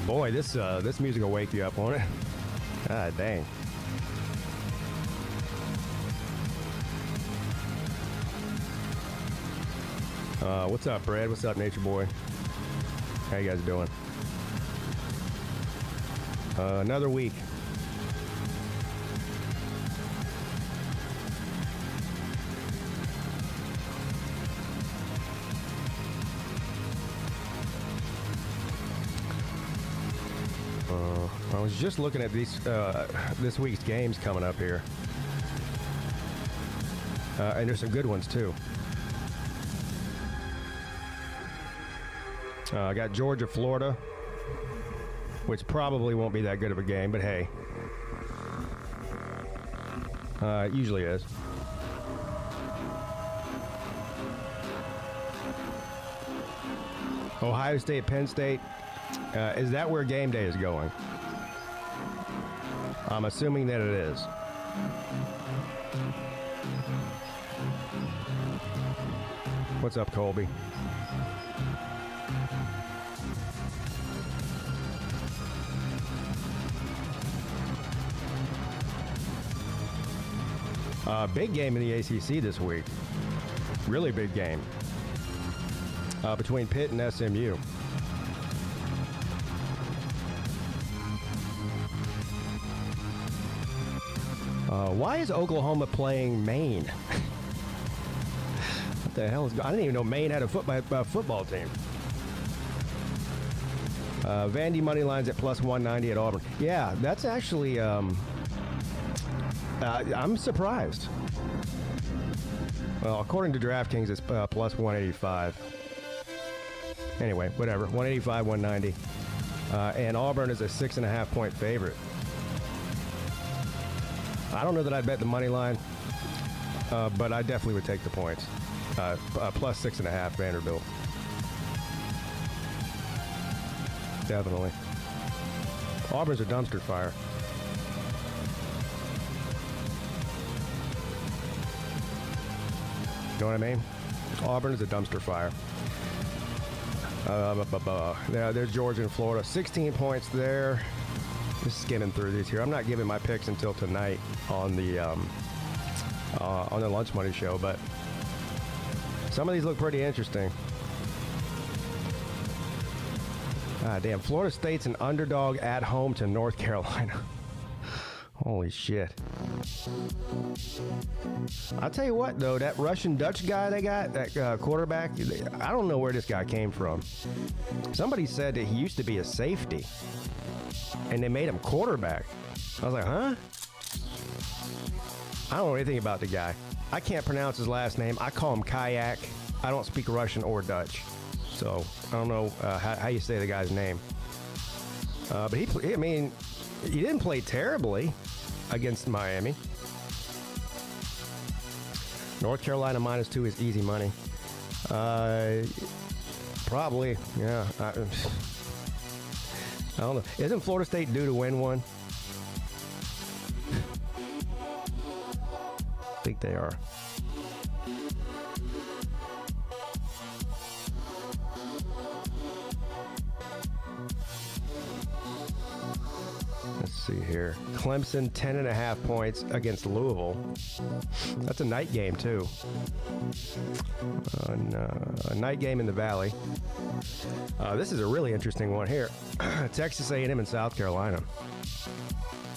Boy, this music will wake you up, won't it? God dang. What's up, Brad? What's up, Nature Boy? How you guys doing? Another week. I was just looking at these this week's games coming up here, and there's some good ones too. I got Georgia, Florida, which probably won't be that good of a game, but hey, it usually is. Ohio State, Penn State. Is that where game day is going? I'm assuming that it is. What's up, Colby? Big game in the ACC this week. Really big game. Between Pitt and SMU. Why is Oklahoma playing Maine? What the hell is going on? I didn't even know Maine had a football team. Vandy money lines at plus 190 at Auburn. Yeah, that's actually, I'm surprised. Well, according to DraftKings, it's plus 185. Anyway, whatever. 185, 190. And Auburn is a 6.5 point favorite. I don't know that I'd bet the money line, but I definitely would take the points. Plus 6.5 Vanderbilt. Definitely. Auburn's a dumpster fire. You know what I mean? Auburn is a dumpster fire. There's Georgia and Florida. 16 points there. Just skimming through these here. I'm not giving my picks until tonight on the Lunch Money Show, but some of these look pretty interesting. Damn, Florida State's an underdog at home to North Carolina. Holy shit. I'll tell you what, though, that Russian Dutch guy they got, that quarterback, I don't know where this guy came from. Somebody said that he used to be a safety, and they made him quarterback. I was like, huh? I don't know anything about the guy. I can't pronounce his last name. I call him Kayak. I don't speak Russian or Dutch. So I don't know how you say the guy's name. But he didn't play terribly against Miami. North Carolina -2 is easy money. Probably, yeah. I don't know. Isn't Florida State due to win one? I think they are. Let's see here. Clemson 10.5 points against Louisville. That's a night game too. A night game in the Valley. This is a really interesting one here. Texas A&M and South Carolina.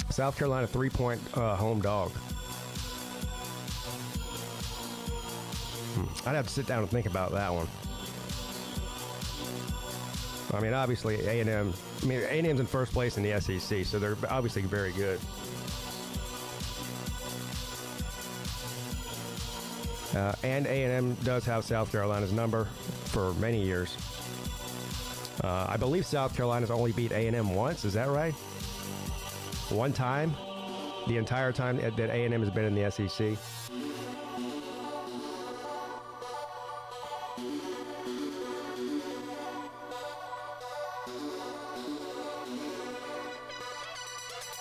South Carolina 3-point home dog. I'd have to sit down and think about that one. I mean, obviously A&M. I mean, A&M's in first place in the SEC, so they're obviously very good. And A&M does have South Carolina's number for many years. I believe South Carolina's only beat A&M once. Is that right? One time? The entire time that A&M has been in the SEC?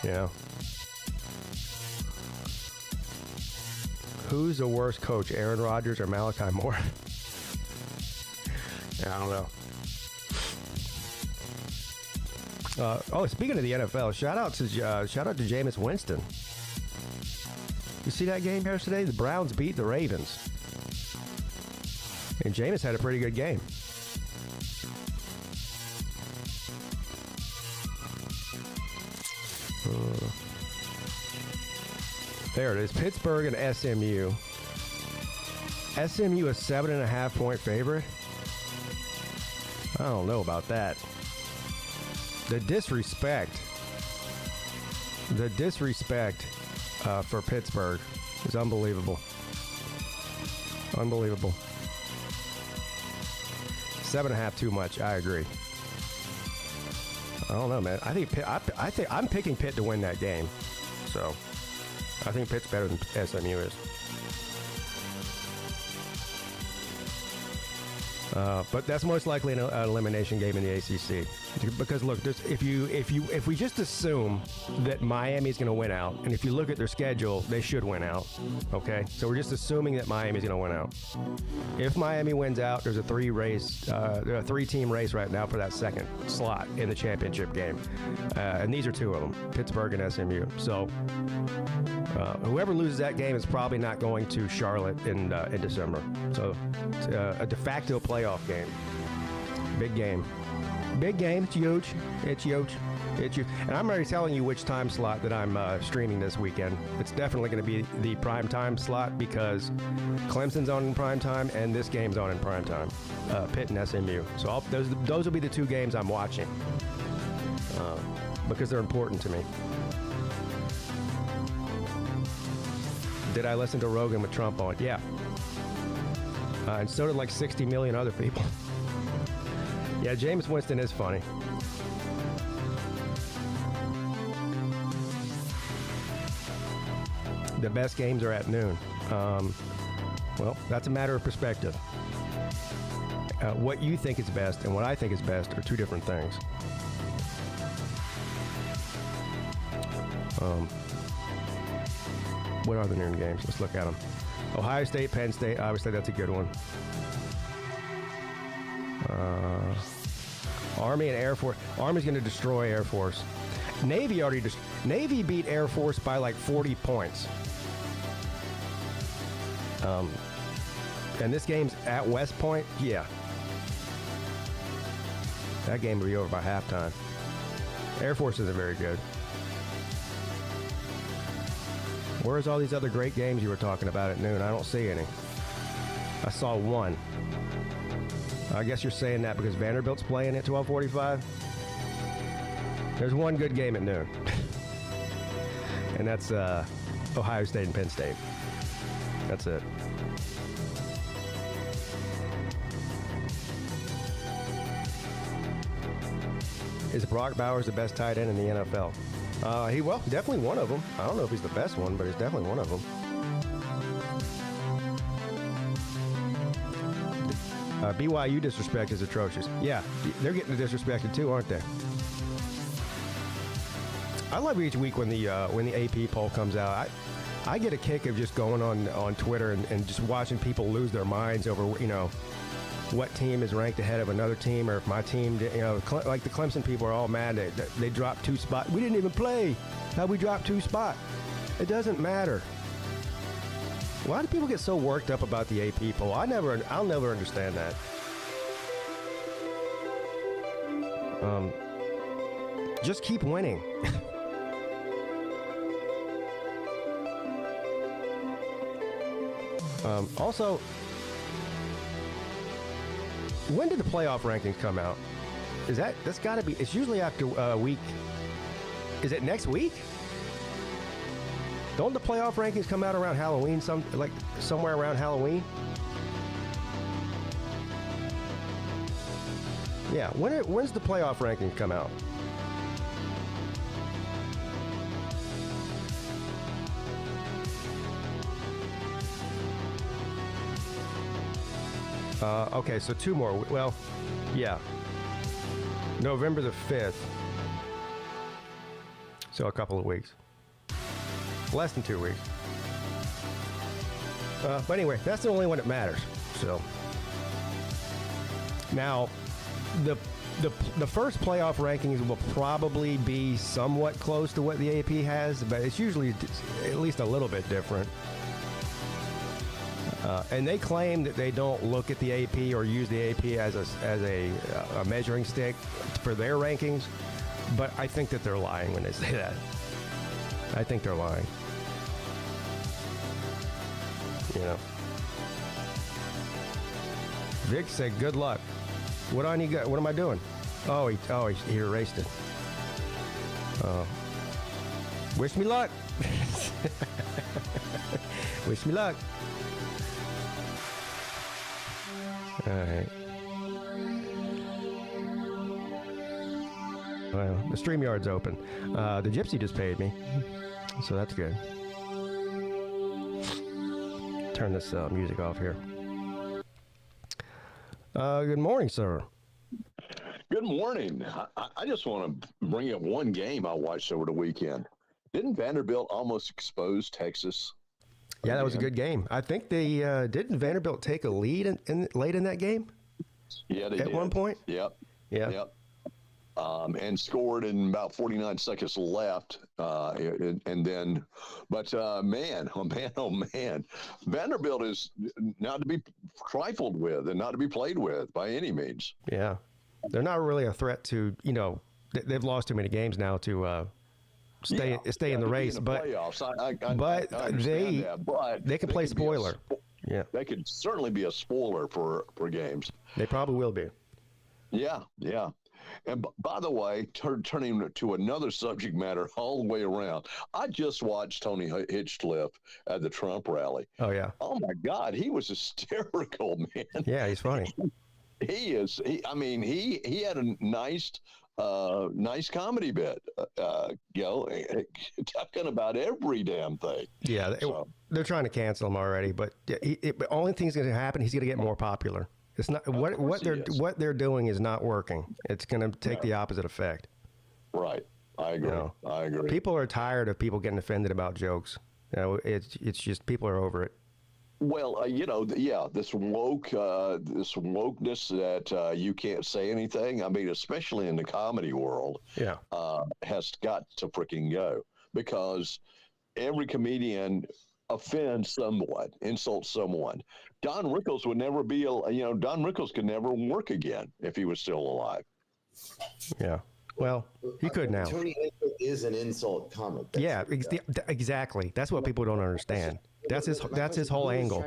Yeah. Who's the worst coach, Aaron Rodgers or Malachi Moore? I don't know. Speaking of the NFL, shout out to Jameis Winston. You see that game yesterday? The Browns beat the Ravens, and Jameis had a pretty good game. There it is. Pittsburgh and SMU. SMU a 7.5-point favorite. I don't know about that. The disrespect for Pittsburgh is unbelievable. Unbelievable. 7.5 too much. I agree. I don't know, man. I think I'm picking Pitt to win that game. So I think Pitt's better than SMU is. But that's most likely an elimination game in the ACC, because look, if we just assume that Miami's going to win out, and if you look at their schedule, they should win out. Okay, so we're just assuming that Miami's going to win out. If Miami wins out, there's a three-team race right now for that second slot in the championship game, and these are two of them: Pittsburgh and SMU. So whoever loses that game is probably not going to Charlotte in December. So it's a de facto playoff game. Big game. Big game. It's huge. It's huge. It's huge. And I'm already telling you which time slot that I'm streaming this weekend. It's definitely going to be the prime time slot, because Clemson's on in prime time and this game's on in prime time. Pitt and SMU. So those will be the two games I'm watching, because they're important to me. Did I listen to Rogan with Trump on? Yeah. And so did like 60 million other people. Yeah, Jameis Winston is funny. The best games are at noon. Well, that's a matter of perspective. What you think is best and what I think is best are two different things. What are the noon games? Let's look at them. Ohio State, Penn State, obviously that's a good one. Army and Air Force. Army's going to destroy Air Force. Navy Navy beat Air Force by like 40 points. And this game's at West Point. Yeah. That game will be over by halftime. Air Force isn't very good. Where's all these other great games you were talking about at noon? I don't see any. I saw one. I guess you're saying that because Vanderbilt's playing at 12:45. There's one good game at noon. And that's Ohio State and Penn State. That's it. Is Brock Bowers the best tight end in the NFL? Definitely one of them. I don't know if he's the best one, but he's definitely one of them. BYU disrespect is atrocious. Yeah, they're getting disrespected too, aren't they? I love each week when the AP poll comes out. I get a kick of just going on Twitter and just watching people lose their minds over, what team is ranked ahead of another team, or if my team, like the Clemson people are all mad that they dropped 2 spots. We didn't even play. How'd we drop 2 spots? It doesn't matter. Why do people get so worked up about the AP poll? I'll never understand that. Just keep winning. Also, when did the playoff rankings come out? That's got to be, it's usually after a week. Is it next week? Don't the playoff rankings come out around Halloween, somewhere around Halloween? Yeah, when's the playoff rankings come out? Okay, so 2 more. Well, yeah. November the 5th. So a couple of weeks. Less than 2 weeks. But anyway, that's the only one that matters. So now, the first playoff rankings will probably be somewhat close to what the AP has, but it's usually at least a little bit different. And they claim that they don't look at the AP or use the AP as a measuring stick for their rankings, but I think that they're lying when they say that. I think they're lying. You know. Vic said, "Good luck." What do I need? What am I doing? Oh, he erased it. Wish me luck. Wish me luck. All right. Well, the StreamYard's open. The Gypsy just paid me, so that's good. Turn this music off here. Good morning, sir. Good morning. I just want to bring up one game I watched over the weekend. Didn't Vanderbilt almost expose Texas? Yeah, that was a good game. I think they didn't Vanderbilt take a lead late in that game? Yeah, they did. At one point? Yep. Yeah. Yep. And scored in about 49 seconds left. And then, but man, oh man, Vanderbilt is not to be trifled with and not to be played with by any means. Yeah. They're not really a threat to, they've lost too many games now to stay in the race. In the but playoffs. I they can play spoiler. Yeah. They could certainly be a spoiler for games. They probably will be. Yeah. And by the way, turning to another subject matter all the way around, I just watched Tony Hinchcliffe at the Trump rally. Oh, yeah. Oh, my God. He was hysterical, man. Yeah, he's funny. He is. He had a nice comedy bit, talking about every damn thing. Yeah, they're trying to cancel him already, but the only thing's going to happen, he's going to get more popular. It's not what they're doing is not working. It's going to take the opposite effect. Right. I agree. I agree. People are tired of people getting offended about jokes. It's just people are over it. Well, this wokeness that you can't say anything. I mean, especially in the comedy world, has got to freaking go, because every comedian offends someone, insults someone. Don Rickles would never be, Don Rickles could never work again if he was still alive. Yeah. Well, he could now. Tony is an insult comic. Exactly. That's what people don't understand. That's his whole angle.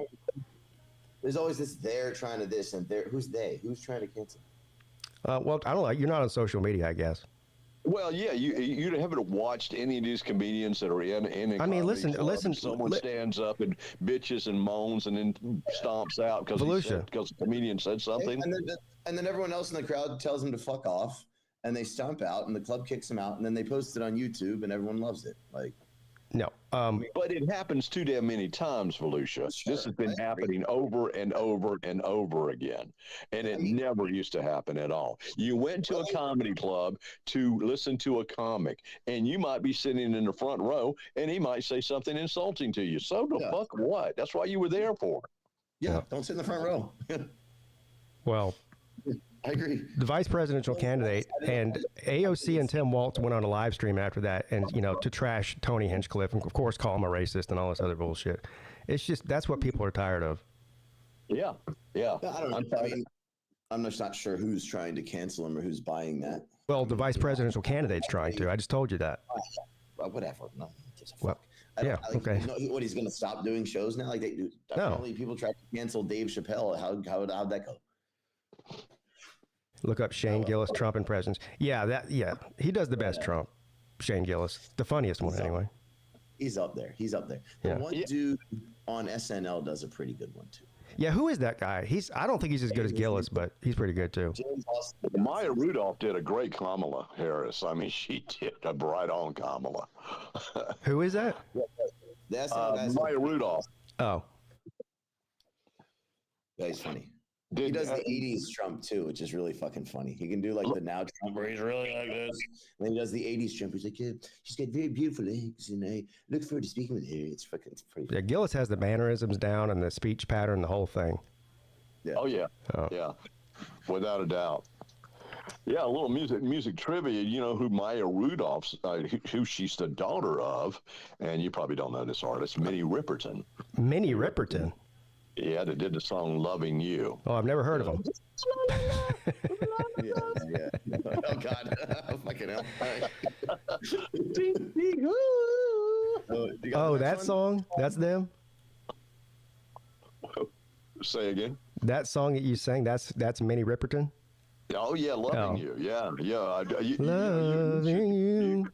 There's always this they're trying to this and there. Who's they? Who's trying to cancel? Well, I don't know. You're not on social media, I guess. Well, yeah, you haven't watched any of these comedians that are in I mean, listen. Someone stands up and bitches and moans and then stomps out because the comedian said something. And then everyone else in the crowd tells him to fuck off, and they stomp out, and the club kicks them out, and then they post it on YouTube, and everyone loves it. No. But it happens too damn many times, Volusia. Sure, this has been happening over and over and over again. And it never used to happen at all. You went to a comedy club to listen to a comic, and you might be sitting in the front row, and he might say something insulting to you. So the fuck what? That's why you were there for. Yeah, don't sit in the front row. Well, I agree. The vice presidential candidate and AOC and Tim Walz went on a live stream after that, and to trash Tony Hinchcliffe and of course call him a racist and all this other bullshit. It's just that's what people are tired of. Yeah. I'm just not sure who's trying to cancel him or who's buying that. Well, the vice presidential candidate's trying to. I just told you that. Whatever. No, okay. What, he's going to stop doing shows now? Like they do. Apparently, people try to cancel Dave Chappelle. How'd that go? Look up Shane Gillis, Trump impressions. Yeah, he does the best Trump. Shane Gillis, the funniest one anyway. He's up there. The one dude on SNL does a pretty good one too. Yeah, who is that guy? I don't think he's as good as Gillis, but he's pretty good too. Maya Rudolph did a great Kamala Harris. I mean, she did a right on Kamala. Who is that? That's Maya Rudolph. Oh. Yeah, he's funny. He does the 80s Trump too, which is really fucking funny. He can do like the now Trump where he's really like this. And then he does the 80s Trump. He's like, yeah, she's got very beautiful legs and I look forward to speaking with her. It's pretty funny. Yeah, Gillis has the mannerisms down and the speech pattern, the whole thing. Yeah. Oh, yeah. Yeah. Without a doubt. Yeah, a little music trivia. You know who Maya Rudolph's, who she's the daughter of, and you probably don't know this artist, Minnie Riperton. Minnie Riperton. Yeah, that did the song "Loving You." Oh, I've never heard of them. Yeah. Oh God, fucking hell. Oh, that song? That's them? Say again. That song that you sang, that's Minnie Riperton? Oh yeah, loving you. Yeah. Loving you.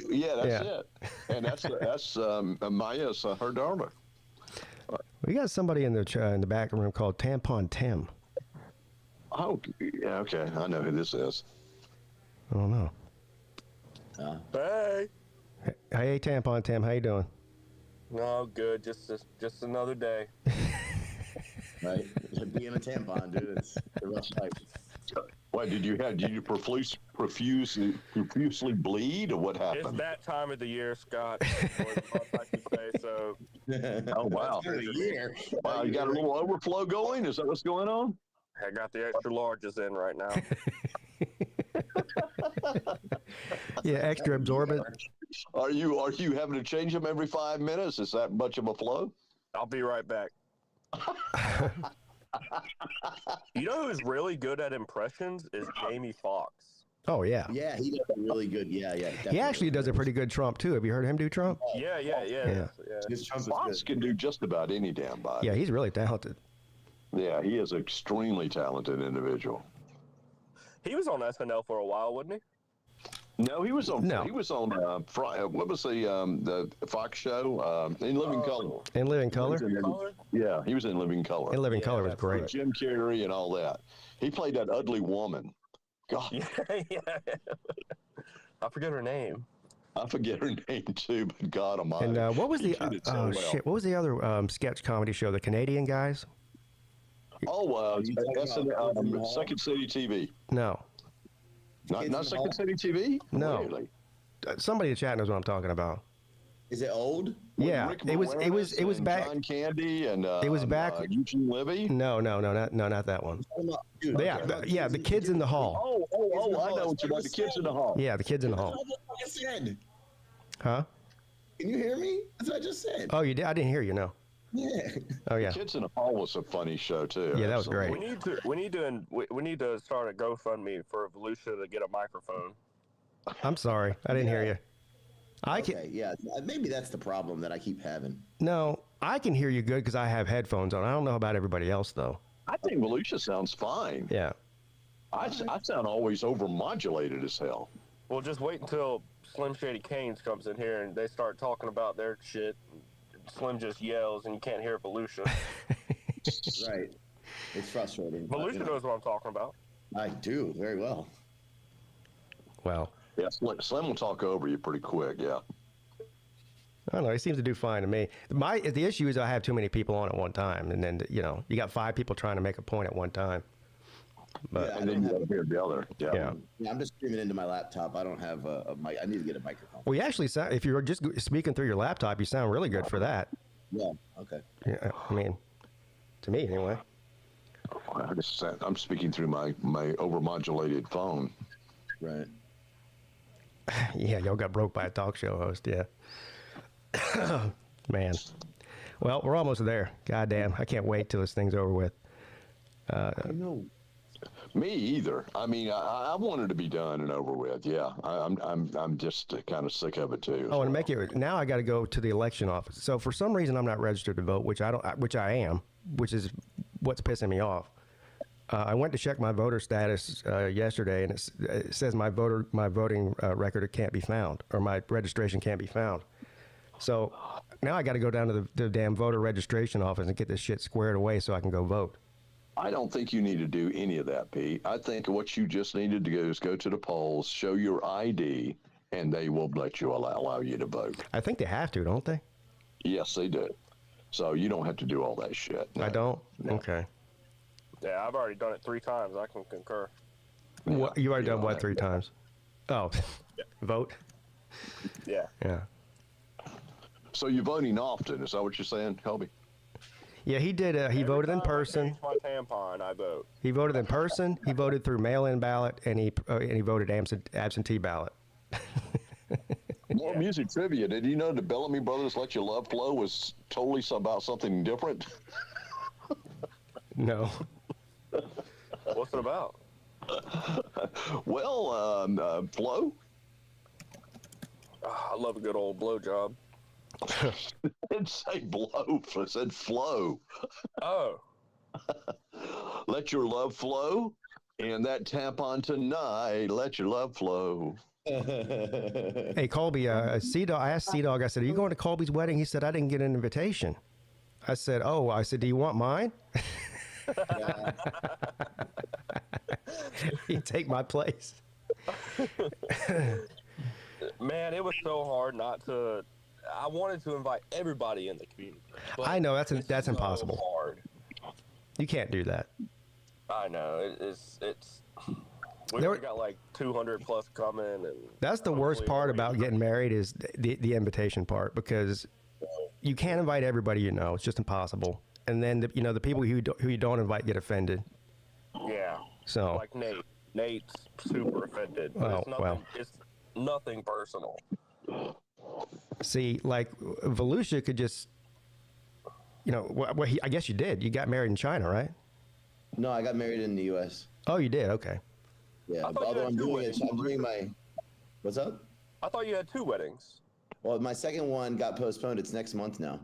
Yeah, that's it. And that's Maya's her daughter. We got somebody in the back room called Tampon Tim. Oh, yeah, okay. I know who this is. I don't know. Hey. Hey, Tampon Tim, how you doing? No, good. Just another day. Right, being a tampon, dude, it's a rough life. What did you profusely bleed, or what happened? It's that time of the year, Scott. So. Oh wow! Wow, you got a little overflow going. Is that what's going on? I got the extra larges in right now. Yeah, extra absorbent. Are you having to change them every 5 minutes? Is that much of a flow? I'll be right back. You know who's really good at impressions is Jamie Foxx. Oh yeah. Yeah, he does a really good. Yeah. He actually does a pretty good Trump too. Have you heard him do Trump? Yeah. His Trump is Fox good. can do just about any damn body. Yeah, he's really talented. Yeah, he is an extremely talented individual. He was on SNL for a while, wasn't he? No, he was on. No. He was on. What was the Fox show? In Living Color. In Living Color? Yeah, he was in Living Color. In Living Color was that's great. Jim Carrey and all that. He played that ugly woman. God, Yeah. I forget her name. I forget her name too, but God Almighty. And what was He the did it so well. shit? What was the other sketch comedy show? The Canadian guys? Oh, you talking about Second City TV. No, Not Second City TV. No. Really? somebody in the chat knows what I'm talking about. Is it old? Yeah, Rick it was Moranis and back. John Candy and It was back. Eugene Levy. No, not that one. Dude, Yeah, the kids in the hall. Oh, I know what you're about. The Kids in the Hall. Yeah, the kids in the hall. That's what I said. Huh? Can you hear me? That's what I just said. Oh, you did? I didn't hear you. No. Yeah. Oh yeah. Kids in the Hall was a funny show too. Yeah, that was Absolutely. great. We need to start a GoFundMe for Volusia to get a microphone. I'm sorry, I didn't hear you. Okay, yeah. Maybe that's the problem that I keep having. No, I can hear you good because I have headphones on. I don't know about everybody else though. I think Volusia sounds fine. Yeah. I sound always overmodulated as hell. Well, just wait until Slim Shady Canes comes in here and they start talking about their shit. Slim just yells and you can't hear Volusia. Right. It's frustrating. but, Volusia knows what I'm talking about. I do very well. Well, Yeah, Slim will talk over you pretty quick. Yeah. I don't know. He seems to do fine to me. The issue is I have too many people on at one time, and then you got 5 people trying to make a point at one time. But Yeah, And then you got to hear the other. Yeah. yeah. Yeah, I'm just screaming into my laptop. I don't have a mic. I need to get a microphone. Well, you actually sound. If you're just speaking through your laptop, you sound really good for that. Yeah. Okay. Yeah, I mean, to me anyway. I'm speaking through my overmodulated phone. Right. Yeah, y'all got broke by a talk show host. Yeah. Man. Well, we're almost there. Goddamn, I can't wait till this thing's over with. I know. Me either. I mean, I wanted to be done and over with. Yeah, I'm just kind of sick of it too. Oh, and make it now. I got to go to the election office. So for some reason, I'm not registered to vote, which I am, which is what's pissing me off. I went to check my voter status yesterday, and it says my voting record can't be found, or my registration can't be found. So now I got to go down to the damn voter registration office and get this shit squared away so I can go vote. I don't think you need to do any of that, Pete. I think what you just needed to do is go to the polls, show your ID, and they will let you allow you to vote. I think they have to, don't they? Yes, they do. So you don't have to do all that shit. I don't. No. Okay. Yeah, I've already done it 3 times. I can concur. What, you already done don't what have 3 to. times? Oh, vote. Yeah. Yeah. So you're voting often? Is that what you're saying, Colby? Yeah, he did. He voted in Every time I person. change my tampon, I vote. He voted in person. He voted through mail-in ballot, and he voted absentee ballot. More music trivia. Did you know the Bellamy Brothers "Let Your Love Flow" was totally about something different? No. What's it about? Well, Flo. I love a good old blowjob. It didn't say blow. It said flow. Oh. Let your love flow. And that tampon tonight. Let your love flow. Hey, Colby, Sea-Dog, I asked Sea-Dog, I said, are you going to Colby's wedding? He said, I didn't get an invitation. I said, do you want mine? You take my place. Man, it was so hard not to. I wanted to invite everybody in the community. I know that's so impossible. Hard. You can't do that. I know it's. We already got like 200 plus coming, and that's the worst part about getting married is the invitation part, because you can't invite everybody. It's just impossible. And then the people who you don't invite get offended. Yeah. So like Nate's super offended. Oh, it's nothing personal. See, like Volusia could just, I guess you did. You got married in China, right? No, I got married in the U.S. Oh, you did? Okay. Yeah, although I'm doing my. What's up? I thought you had 2 weddings. Well, my second one got postponed. It's next month now.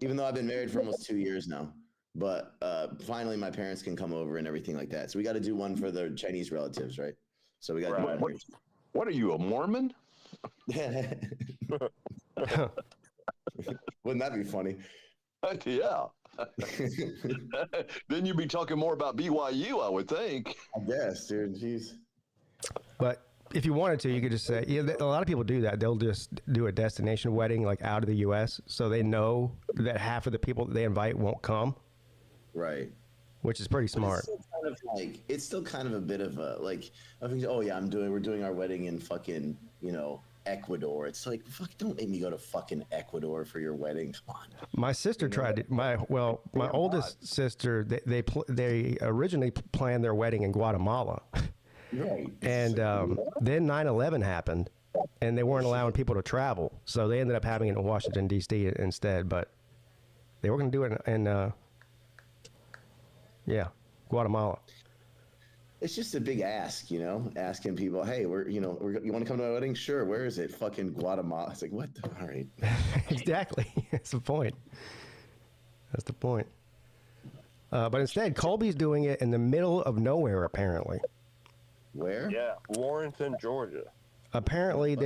Even though I've been married for almost 2 years now, but finally my parents can come over and everything like that. So we got to do one for the Chinese relatives, right? So we got. Right. What are you, a Mormon? Wouldn't that be funny? Yeah. Then you'd be talking more about BYU, I would think. I guess, dude. Jeez. But if you wanted to, you could just say, a lot of people do that. They'll just do a destination wedding like out of the U.S. so they know that half of the people that they invite won't come. Right. Which is pretty smart. It's still kind of a bit of a we're doing our wedding in fucking, Ecuador. It's like, fuck, don't make me go to fucking Ecuador for your wedding. Come on. My sister tried it. My oldest sister, they originally planned their wedding in Guatemala. Right. And then 9/11 happened, and they weren't allowing people to travel. So they ended up having it in Washington, D.C. instead. But they were going to do it in Guatemala. It's just a big ask, asking people, hey, you want to come to my wedding? Sure. Where is it? Fucking Guatemala. It's like, what? All right. Exactly. That's the point. But instead, Colby's doing it in the middle of nowhere, apparently. Where? Yeah, Warrenton, Georgia. Apparently,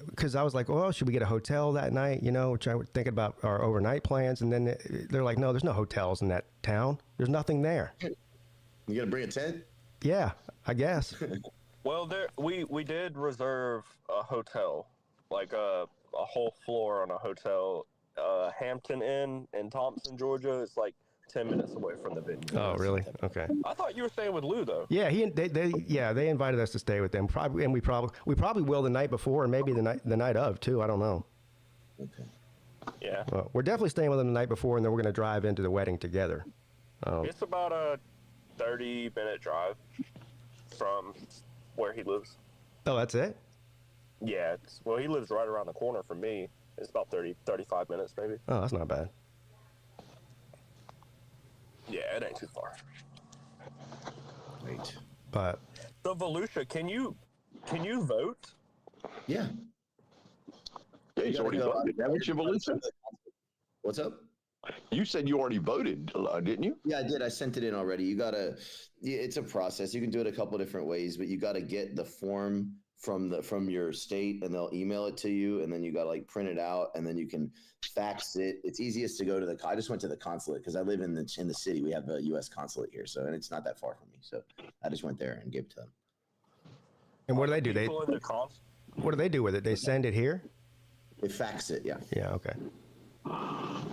because I was like, well, should we get a hotel that night? Which I would think about our overnight plans. And then they're like, no, there's no hotels in that town. There's nothing there. You got to bring a tent? Yeah, I guess. Well, we did reserve a hotel, like a whole floor on a hotel. Hampton Inn in Thompson, Georgia. It's like 10 minutes away from the venue. Oh, really? Okay. I thought you were staying with Lou, though. Yeah, they invited us to stay with them. And we probably will the night before, and maybe the night of too. I don't know. Okay. Yeah. Well, we're definitely staying with them the night before, and then we're going to drive into the wedding together. It's about a 30-minute drive from where he lives. Oh, that's it? Yeah. He lives right around the corner from me. It's about 35 minutes, maybe. Oh, that's not bad. Yeah, it ain't too far. Wait. But So, Volusia, can you vote? Yeah. Yeah, he's already voted. Haven't you, Volusia? What's up? You said you already voted, didn't you? Yeah, I did. I sent it in already. It's a process. You can do it a couple different ways, but you got to get the form from your state, and they'll email it to you, and then you got to print it out, and then you can fax it. It's easiest to go to I just went to the consulate because I live in the city. We have a U.S. consulate here, and it's not that far from me. So I just went there and gave it to them. And what do they do? What do they do with it? They send it here? They fax it, yeah. Yeah, okay.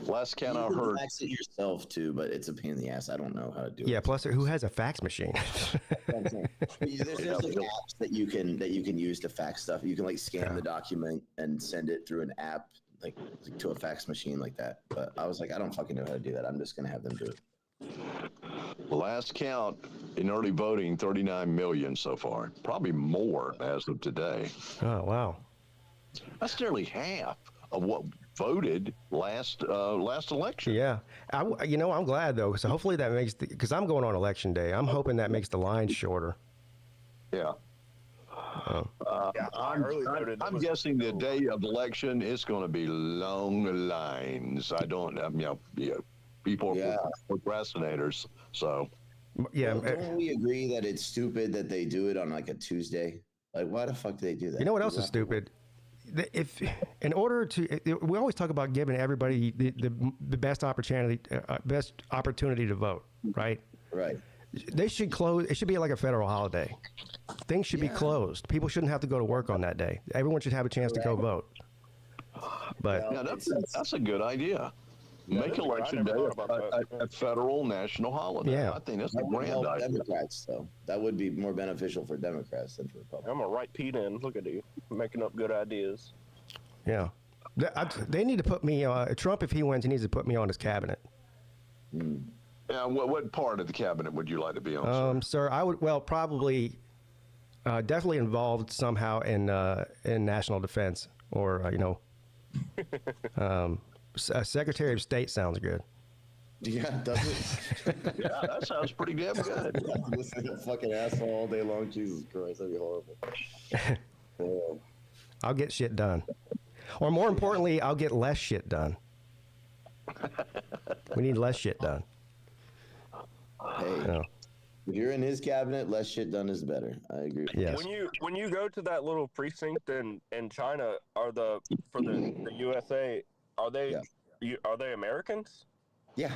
Last count I You can heard. fax it yourself too, but it's a pain in the ass. I don't know how to do it. Yeah, plus who has a fax machine? There's apps that you can use to fax stuff. You can scan the document and send it through an app like to a fax machine like that. But I was like, I don't fucking know how to do that. I'm just gonna have them do it. Last count in early voting, 39 million so far. Probably more as of today. Oh, wow. That's nearly half of what voted last election. Yeah. I'm glad, though. So hopefully that makes because I'm going on election day. I'm hoping that makes the line shorter. Yeah. I'm guessing the day of election it's going to be long lines. People are procrastinators. So, yeah. Well, don't we agree that it's stupid that they do it on like a Tuesday? Like, why the fuck do they do that? You know what else is stupid? If in order to, we always talk about giving everybody the best opportunity to vote, right? Right. They should close. It should be like a federal holiday. Things should be closed. People shouldn't have to go to work on that day. Everyone should have a chance to go vote. But yeah, that's a good idea. Make election day a federal national holiday. Yeah. I think that's a grand idea. Democrats, though, that would be more beneficial for Democrats than for Republicans. I'm gonna write Peete in. Look at you, making up good ideas. yeah, they need to put me. Trump, if he wins, he needs to put me on his cabinet. Yeah, what part of the cabinet would you like to be on, Sir, I would probably definitely involved somehow in national defense or Secretary of State sounds good. Yeah, does it? Yeah, that sounds pretty damn good. Listen to that fucking asshole all day long. Jesus Christ, that'd be horrible. I'll get shit done. Or more importantly, I'll get less shit done. We need less shit done. Hey, if you're in his cabinet, less shit done is better. I agree. Yes. When you go to that little precinct in China, for the USA, are they Americans? Yeah.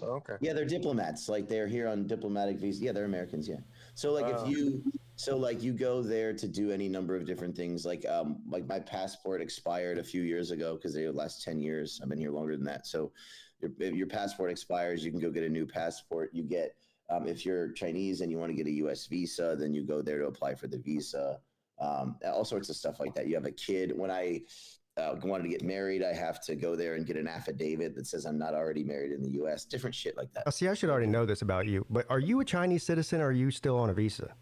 Okay. Yeah, they're diplomats. Like they're here on diplomatic visa. Yeah, they're Americans. Yeah. So like you go there to do any number of different things. Like my passport expired a few years ago because they last 10 years. I've been here longer than that. So your passport expires, you can go get a new passport. You get if you're Chinese and you want to get a U.S. visa, then you go there to apply for the visa. All sorts of stuff like that. You have a kid. When I wanted to get married, I have to go there and get an affidavit that says I'm not already married in the U.S. Different shit like that. See, I should already know this about you, but are you a Chinese citizen or are you still on a visa?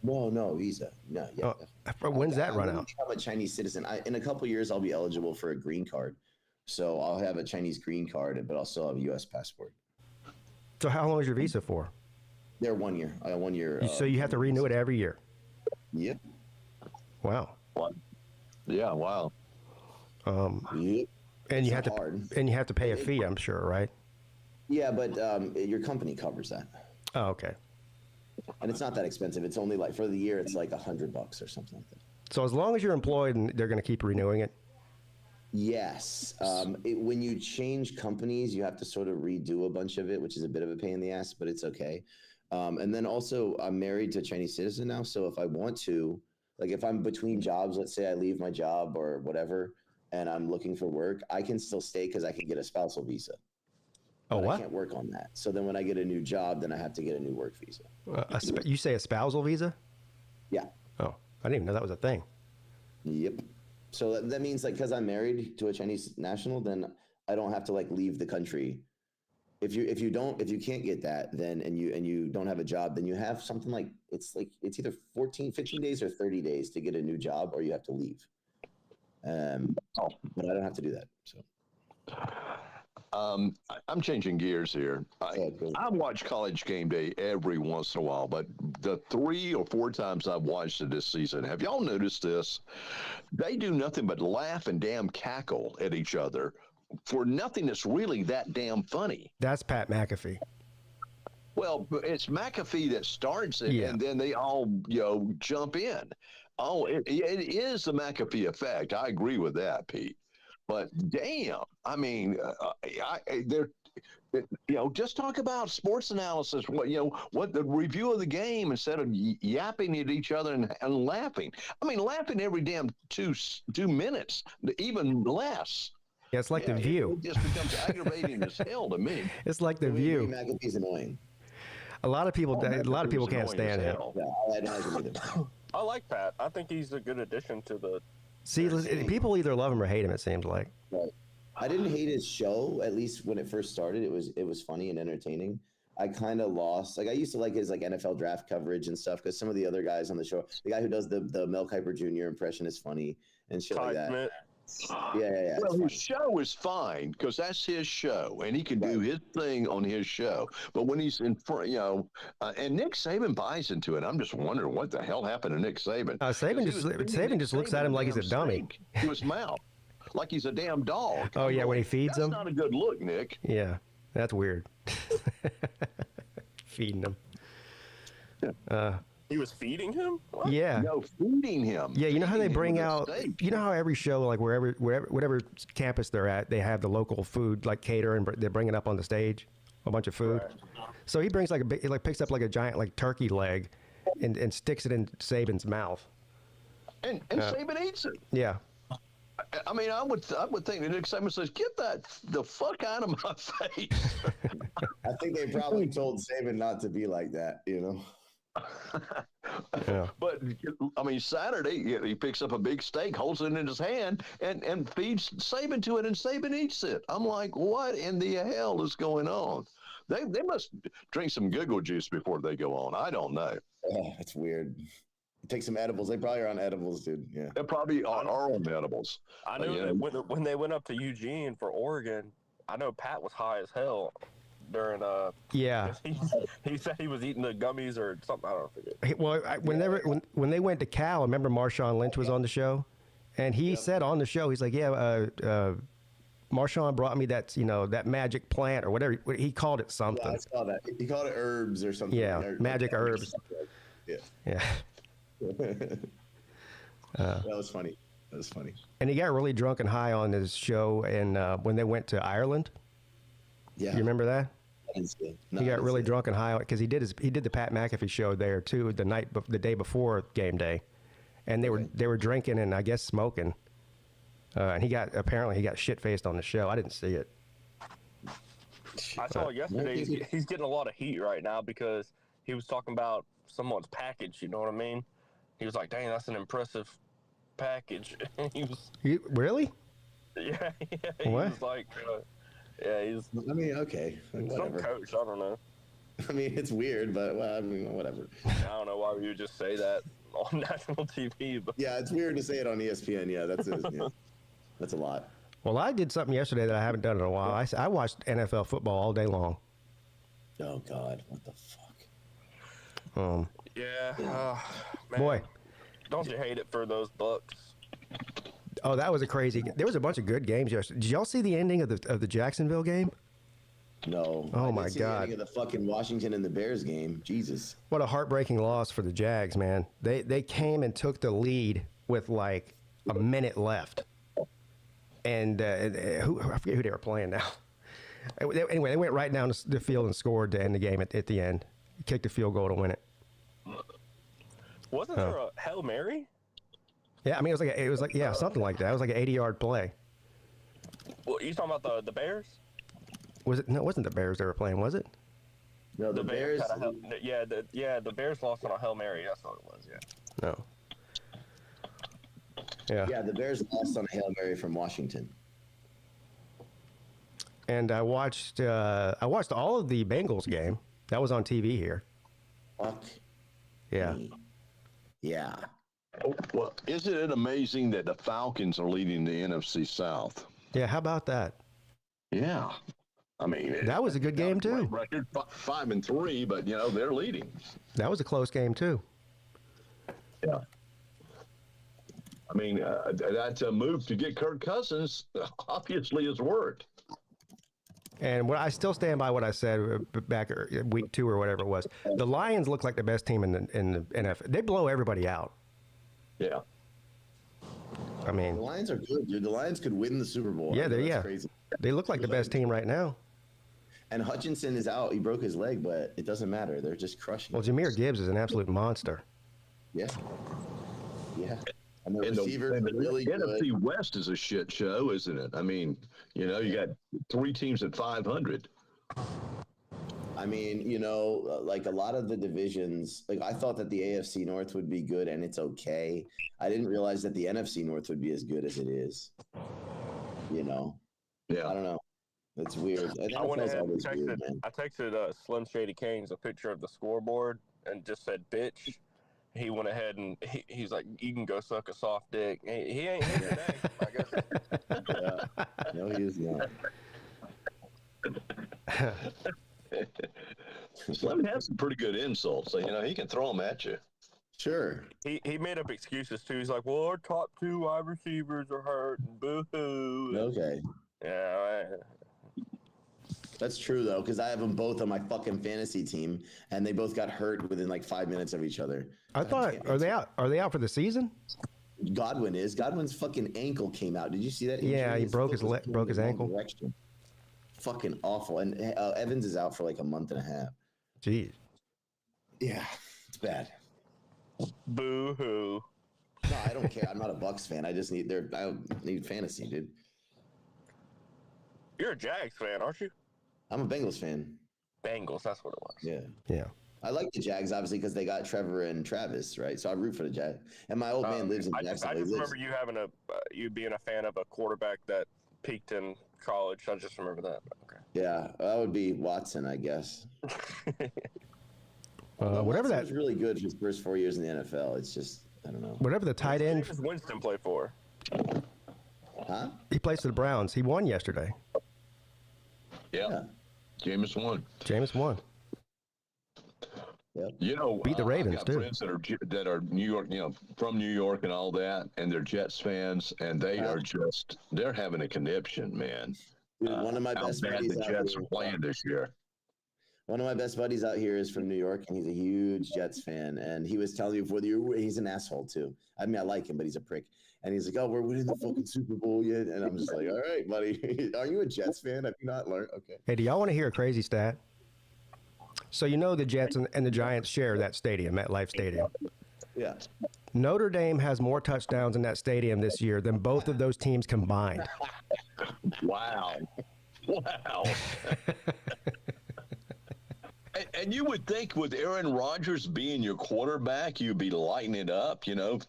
No visa. No, yeah. When's that run out? I'm a Chinese citizen. In a couple years, I'll be eligible for a green card. So I'll have a Chinese green card, but I'll still have a U.S. passport. So how long is your visa for? They're 1 year. I have 1 year. So you have to renew it every year? Yep. Wow. Yeah, wow. Yep. And you have to pay a fee, I'm sure, right? Yeah, but your company covers that. Oh, okay. And it's not that expensive. It's only like for the year, it's like $100 or something like that. So as long as you're employed and they're going to keep renewing it? Yes. When you change companies, you have to sort of redo a bunch of it, which is a bit of a pain in the ass, but it's okay. And then also, I'm married to a Chinese citizen now. So if I want to, like if I'm between jobs, let's say I leave my job or whatever, and I'm looking for work, I can still stay because I can get a spousal visa. Oh, but what? I can't work on that. So then when I get a new job, then I have to get a new work visa. You say a spousal visa? Yeah. Oh, I didn't even know that was a thing. Yep. So that means like because I'm married to a Chinese national, then I don't have to like leave the country. If you can't get that, then and you don't have a job, then you have something like it's either 15 days or 30 days to get a new job, or you have to leave. But I don't have to do that. So. I'm changing gears here. I watch College Game Day every once in a while, but the 3 or 4 times I've watched it this season, have y'all noticed this? They do nothing but laugh and damn cackle at each other for nothing that's really that damn funny. That's Pat McAfee. Well, it's McAfee that starts it, Yeah. and then they all jump in. Oh, it is the McAfee effect. I agree with that, Pete. But damn, I mean, they're, just talk about sports analysis. What the review of the game instead of yapping at each other and laughing. I mean, laughing every damn 2 minutes, even less. Yeah, it's like The View. It just becomes aggravating as hell to me. It's like The View. McAfee's annoying. A lot of people can't stand him. Yeah, I don't like him either. I like Pat. I think he's a good addition to the See, people either love him or hate him. It seems like. Right. I didn't hate his show. At least when it first started, it was funny and entertaining. I kind of lost. Like I used to like his like NFL draft coverage and stuff because some of the other guys on the show, the guy who does the Mel Kiper Jr. impression is funny and shit like that. Yeah. Well, his show is fine because that's his show, and he can do his thing on his show. But when he's in front, and Nick Saban buys into it. I'm just wondering what the hell happened to Nick Saban. Saban just looks at him like he's a dummy. To his mouth, like he's a damn dog. Oh yeah, when he feeds him. That's not a good look, Nick. Yeah, that's weird. Feeding him. He was feeding him? What? Yeah. No, feeding him. Yeah, you know how they bring out, you know how every show, like whatever campus they're at, they have the local food, like cater, and they bring it up on the stage, a bunch of food. Right. So he brings picks up like a giant like turkey leg and sticks it in Saban's mouth. And Saban eats it. Yeah. I mean, I would think that Nick Saban says, "Get the fuck out of my face." I think they probably told Saban not to be like that, Yeah. But I mean, Saturday he picks up a big steak, holds it in his hand, and feeds Saban to it, and Saban eats it. I'm like, what in the hell is going on? They must drink some giggle juice before they go on. I don't know. Oh, that's weird. Take some edibles. They probably are on edibles, dude. Yeah. They probably are on edibles. I know that when they went up to Eugene for Oregon, I know Pat was high as hell during yeah. He said he was eating the gummies or something. I don't forget. Well, when they went to Cal, I remember Marshawn Lynch was on the show, and he said on the show, he's like, Marshawn brought me that that magic plant or whatever he called it something. Yeah, I saw that. He called it herbs or something. Yeah, magic herbs. Yeah. That was funny. And he got really drunk and high on his show, and when they went to Ireland. Yeah. You remember that? He got really drunk and high because he did the Pat McAfee show there too the day before game day, and they were drinking and I guess smoking, and he got shit faced on the show. I didn't see it. I saw it yesterday. He's getting a lot of heat right now because he was talking about someone's package. You know what I mean? He was like, "Dang, that's an impressive package." Really? Yeah. He was like. Yeah, he's. I mean, okay, whatever. Some coach, I don't know. I mean, it's weird, but I mean, whatever. I don't know why you would just say that on national TV. But yeah, it's weird to say it on ESPN. Yeah, that's a lot. Well, I did something yesterday that I haven't done in a while. I watched NFL football all day long. Oh God, what the fuck? Yeah. Man. Boy, don't you hate it for those Bucks? Oh, that was a crazy. There was a bunch of good games yesterday. Did y'all see the ending of the Jacksonville game? No. Oh my God. The ending of the fucking Washington and the Bears game. Jesus. What a heartbreaking loss for the Jags, man. They came and took the lead with like a minute left, and I forget who they were playing now. Anyway, they went right down the field and scored to end the game at the end. Kicked a field goal to win it. Wasn't there a Hail Mary? Yeah, I mean it was like something like that. It was like an 80-yard play. Well, you talking about the Bears? Was it? No, it wasn't the Bears they were playing, was it? No, the Bears. The Bears lost on a Hail Mary. That's what it was. Yeah. No. Yeah. Yeah, the Bears lost on a Hail Mary from Washington. And I watched all of the Bengals game. That was on TV here. Fuck. Yeah. Me. Yeah. Well, isn't it amazing that the Falcons are leading the NFC South? Yeah, how about that? Yeah. I mean, that was a good game too. Record 5-3, but they're leading. That was a close game too. Yeah. I mean, that move to get Kirk Cousins obviously has worked. And I still stand by what I said back week 2 or whatever it was. The Lions look like the best team in the NFL. They blow everybody out. Yeah. I mean, the Lions are good, dude. The Lions could win the Super Bowl. Yeah, that's crazy. They look like the best team right now. And Hutchinson is out. He broke his leg, but it doesn't matter. They're just crushing. Well, Jahmyr Gibbs is an absolute monster. Yeah. Yeah. And the receivers are really good. NFC West is a shit show, isn't it? I mean, you got 3 teams at 500. I mean, like a lot of the divisions, like I thought that the AFC North would be good and it's okay. I didn't realize that the NFC North would be as good as it is. Yeah. I don't know. It's weird. I went ahead and texted Slim Shady Kings a picture of the scoreboard and just said, bitch. He went ahead and he's like, you can go suck a soft dick. He ain't here today, I guess. Yeah. No, he is not. Slim has some pretty good insults. So, he can throw them at you. Sure. He made up excuses too. He's like, well, our top 2 wide receivers are hurt. And boo-hoo. Okay. Yeah. That's true though, because I have them both on my fucking fantasy team, and they both got hurt within like 5 minutes of each other. I thought, are they out? Are they out for the season? Godwin's fucking ankle came out. Did you see that? Injury? Yeah, he broke his ankle. Direction. Fucking awful. And Evans is out for like a month and a half. Jeez. Yeah, it's bad. Boo hoo. No, I don't care. I'm not a Bucks fan. I need fantasy, dude. You're a Jags fan, aren't you? I'm a Bengals fan. Bengals, that's what it was. Yeah. Yeah. I like the Jags, obviously, because they got Trevor and Travis, right? So I root for the Jags. And my old man lives in Jacksonville. I just remember you having you being a fan of a quarterback that peaked in college. I just remember that. Okay. Yeah, that would be Watson, I guess. Whatever that was really good for his first 4 years in the NFL. It's just, I don't know. Whatever the tight end. Who does Winston play for? Huh? He plays for the Browns. He won yesterday. Yeah. Jameis won. Jameis won. Yep. Beat the Ravens, I've got friends that are New York, from New York and all that, and they're Jets fans, and they are they're having a conniption, man. Dude, one of my best buddies the Jets are playing this year. One of my best buddies out here is from New York, and he's a huge Jets fan. And he was telling me he's an asshole too. I mean, I like him, but he's a prick. And he's like, "Oh, we're winning the fucking Super Bowl yet?" And I'm just like, "All right, buddy. Are you a Jets fan? Have you not learned?" Okay. Hey, do y'all want to hear a crazy stat? So the Jets and the Giants share that stadium, MetLife Stadium. Yeah. Notre Dame has more touchdowns in that stadium this year than both of those teams combined. Wow. And you would think with Aaron Rodgers being your quarterback, you'd be lighting it up,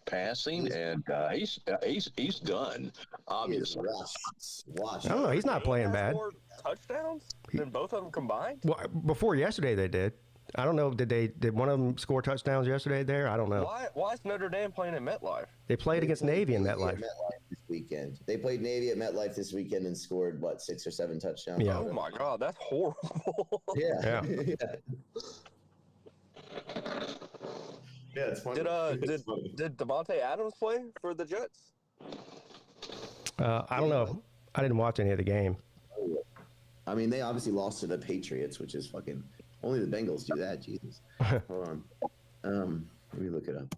passing, and he's done, obviously. Watch. I don't know. He's not playing bad. More touchdowns than both of them combined? Well, before yesterday they did. I don't know. Did one of them score touchdowns yesterday there? I don't know. Why is Notre Dame playing at MetLife? They played against Navy in MetLife. This weekend. They played Navy at MetLife this weekend and scored 6 or 7 touchdowns. Yeah. Oh my God, that's horrible. Yeah. Yeah, it's funny. Did Devontae Adams play for the Jets? I don't know. I didn't watch any of the game. I mean, they obviously lost to the Patriots, which is fucking. Only the Bengals do that. Jesus. Hold on. Let me look it up.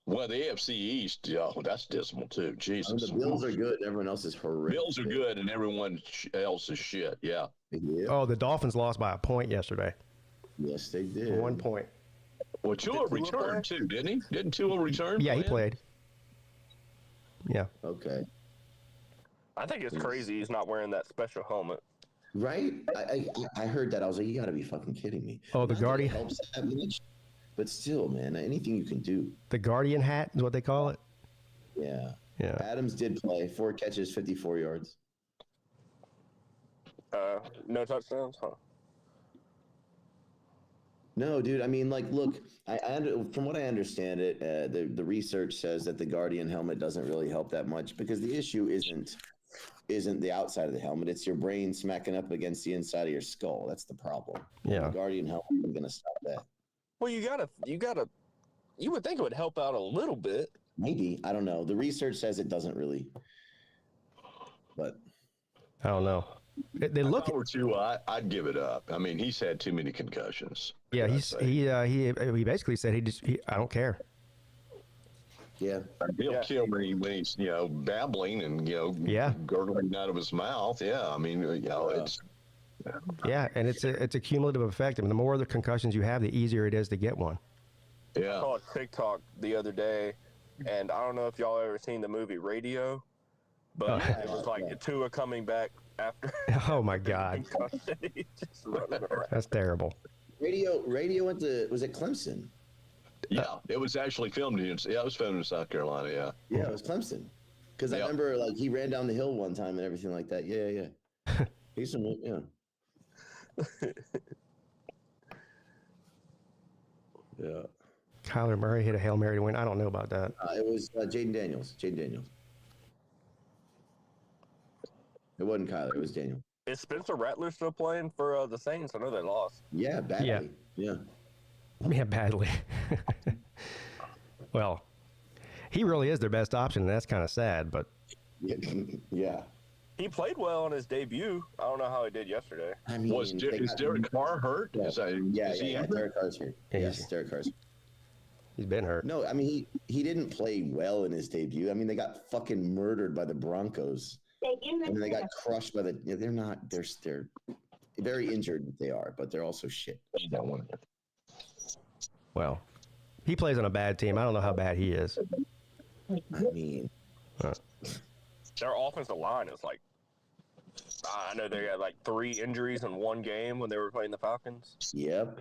Well, the AFC East, that's dismal too. Jesus. The Bills are good. Everyone else is horrific. Bills are good, and everyone else is shit. Yeah. Oh, the Dolphins lost by a point yesterday. Yes, they did. 1 point. Well, Tua returned too, didn't he? Didn't Tua return? Yeah, he played. Yeah. Okay. I think it's crazy he's not wearing that special helmet. Right? I heard that. I was like, you got to be fucking kidding me. Oh, the Guardian helps that much, but still, man, anything you can do. The Guardian hat is what they call it. Yeah. Yeah. Adams did play 4 catches, 54 yards. No touchdowns, huh? No, dude. I mean, look. From what I understand it, the research says that the Guardian helmet doesn't really help that much because the issue isn't the outside of the helmet. It's your brain smacking up against the inside of your skull. That's the problem. Yeah. The Guardian helmet isn't going to stop that. Well, you would think it would help out a little bit. Maybe. I don't know. The research says it doesn't really. But. I don't know. They look. If I were to, I'd give it up. I mean, he's had too many concussions. Yeah, he basically said I don't care. Yeah. He'll kill me when he's, babbling and, gurgling out of his mouth. Yeah. I mean, it's. Yeah, and it's a cumulative effect. I mean, the more the concussions you have, the easier it is to get one. Yeah. I saw a TikTok the other day, and I don't know if y'all ever seen the movie Radio, but it was like Tua coming back after. Oh my God, Just running around. that's terrible. Radio went to, was it Clemson? Yeah, it was actually filmed in. Yeah, it was filmed in South Carolina. Yeah. Yeah, it was Clemson. Because I remember like he ran down the hill one time and everything like that. Yeah. He's some, yeah. Yeah. Kyler Murray hit a Hail Mary to win. I don't know about that. It was Jaden Daniels. It wasn't Kyler. It was Daniel. Is Spencer Rattler still playing for the Saints? I know they lost. Yeah, badly. Yeah. Yeah, badly. Well, he really is their best option, and that's kind of sad, but Yeah. He played well on his debut. I don't know how he did yesterday. I mean, Is Derek Carr hurt? Yeah. Is he Derek Carr's hurt. Yes, Derek Carr's. he's been hurt. No, I mean he didn't play well in his debut. I mean they got fucking murdered by the Broncos. And then they got crushed by the. They're not. They're very injured. They are, but they're also shit. Well, he plays on a bad team. I don't know how bad he is. I mean, Their offensive line is like, I know they had like 3 injuries in one game when they were playing the Falcons. yep.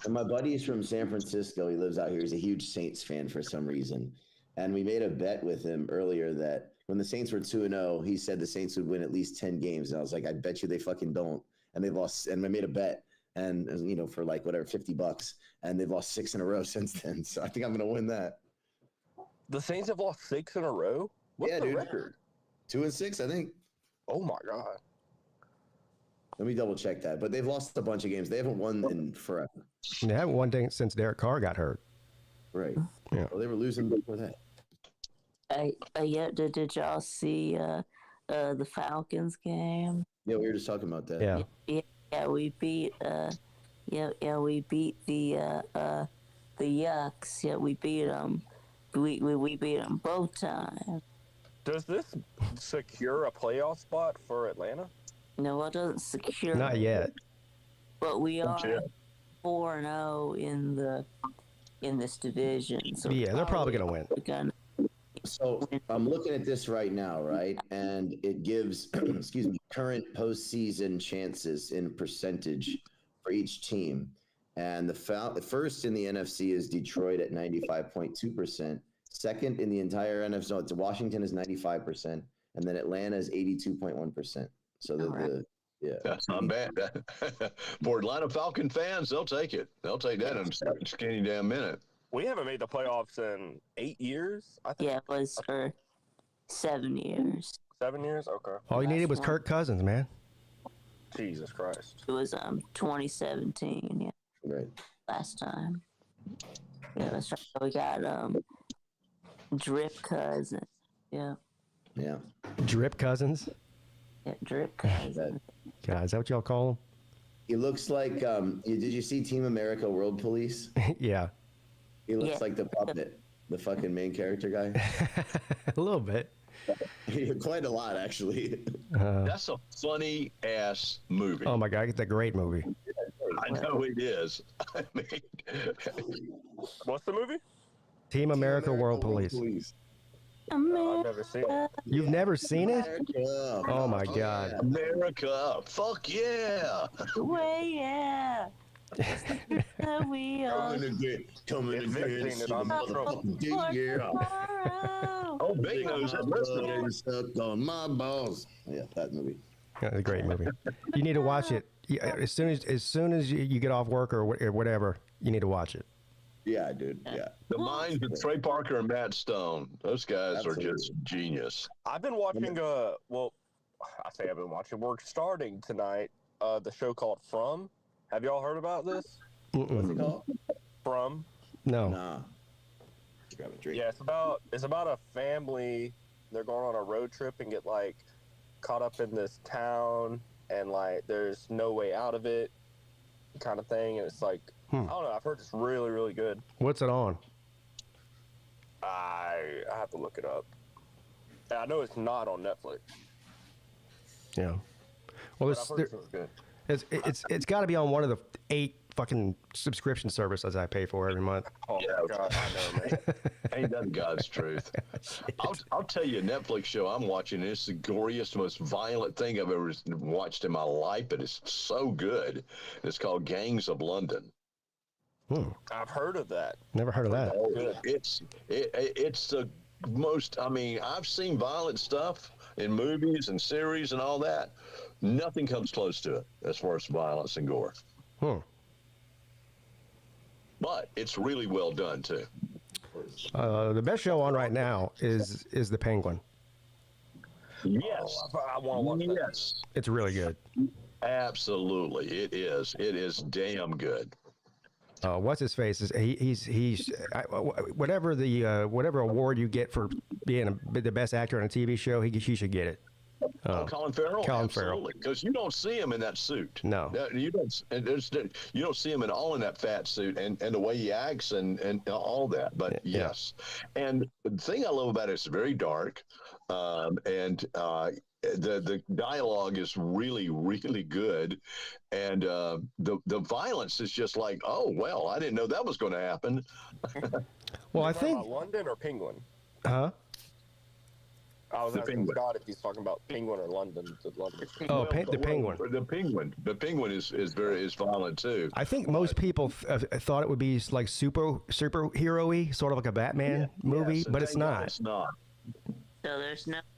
And my buddy is from San Francisco. He lives out here. He's a huge Saints fan for some reason. And we made a bet with him earlier that when the Saints were 2-0, he said the Saints would win at least 10 games. And I was like, I bet you they fucking don't. And they lost. And I made a bet, and for like whatever, $50. And they've lost 6 in a row since then. So I think I'm going to win that. The Saints have lost 6 in a row? What's the record? 2-6, I think. Oh my God. Let me double check that. But they've lost a bunch of games. They haven't won in forever. They haven't won since Derek Carr got hurt. Right. Yeah. Well, they were losing before that. Yeah, did y'all see the Falcons game? Yeah, we were just talking about that. Yeah. Yeah, we beat we beat the Yucks. Yeah, we beat them. We beat them both times. Does this secure a playoff spot for Atlanta? No, it doesn't secure. Not yet. But we are 4-0 in this division. So Yeah, they're probably going to win. we're gonna So I'm looking at this right now, right? And it gives, current postseason chances in percentage for each team. And the first in the NFC is Detroit at 95.2%. Second in the entire NFC, no, it's Washington is 95%, and then Atlanta is 82.1%. So That's not bad. For Atlanta Falcon fans, they'll take it. They'll take that in a skinny damn minute. We haven't made the playoffs in 8 years, I think. Yeah, it was for 7 years. 7 years? Okay. All you needed was Last Kirk Cousins, man. Jesus Christ. It was 2017. Yeah, right. last time. Yeah, that's right. We got Drip Cousin. Yeah, Yeah. Drip Cousins. yeah, Drip Cousin. God, is that what y'all call He looks like, did you see Team America World Police? him? Yeah. He looks Yeah. like the puppet, the fucking main character guy. A little bit. Quite a lot, actually. That's a funny ass movie. Oh my God, it's a great movie. I know it is. I mean, What's the movie? Team America World Police. I've never seen it. You've never seen it? America. Oh my God. America, fuck yeah! Way yeah. We are Coming If Vic's seen it, I'm in trouble. yeah. tomorrow. Oh, Big Nose is listening. Sucked on my balls. Yeah, that movie. Yeah, it's a great movie. You need to watch it. As soon as you get off work or whatever, you need to watch it. Yeah, dude. Yeah. The minds of Trey Parker and Matt Stone. Those guys Absolutely. are just genius. I've been watching, well, I say I've been watching. We're starting tonight the show called From. Have y'all heard about this? What's it called? From. No. Nah. Grab a drink. Yeah, it's about a family. They're going on a road trip and get like caught up in this town, and like there's no way out of it, kind of thing. And it's like I don't know. I've heard it's really, really good. What's it on? I have to look it up. And I know it's not on Netflix. Yeah. Well, But I've heard it's really good. it's got to be on one of the 8 fucking subscription service as I pay for every month. Oh my God, I know, man. Ain't that God's truth? I'll tell you a Netflix show I'm watching. It's the goriest, most violent thing I've ever watched in my life, but it's so good. It's called Gangs of London. I've heard of that. Never heard of that. It's the most. I mean, I've seen violent stuff in movies and series and all that. Nothing comes close to it as far as violence and gore. But it's really well done too. The best show on right now is The Penguin. Yes, I want to watch that. yes, It's really good. absolutely. It is. It is damn good. What's his face is he's whatever whatever award you get for being the best actor on a TV show, he should get it. Colin Farrell, Colin Farrell. absolutely, because you don't see him in that suit. No. You don't. You don't see him at all in that fat suit, and the way he acts and all that. But yes, and the thing I love about it is very dark, and the dialogue is really, really good, and the violence is just like, oh well, I didn't know that was going to happen. Well, I Talking think about London or Penguin. I was The asking Penguin. Scott if he's talking about Penguin or London. the Penguin. The Penguin is violent too. I think most people thought it would be like superhero-y, sort of like a Batman movie, Yes, but it's not. It's not. So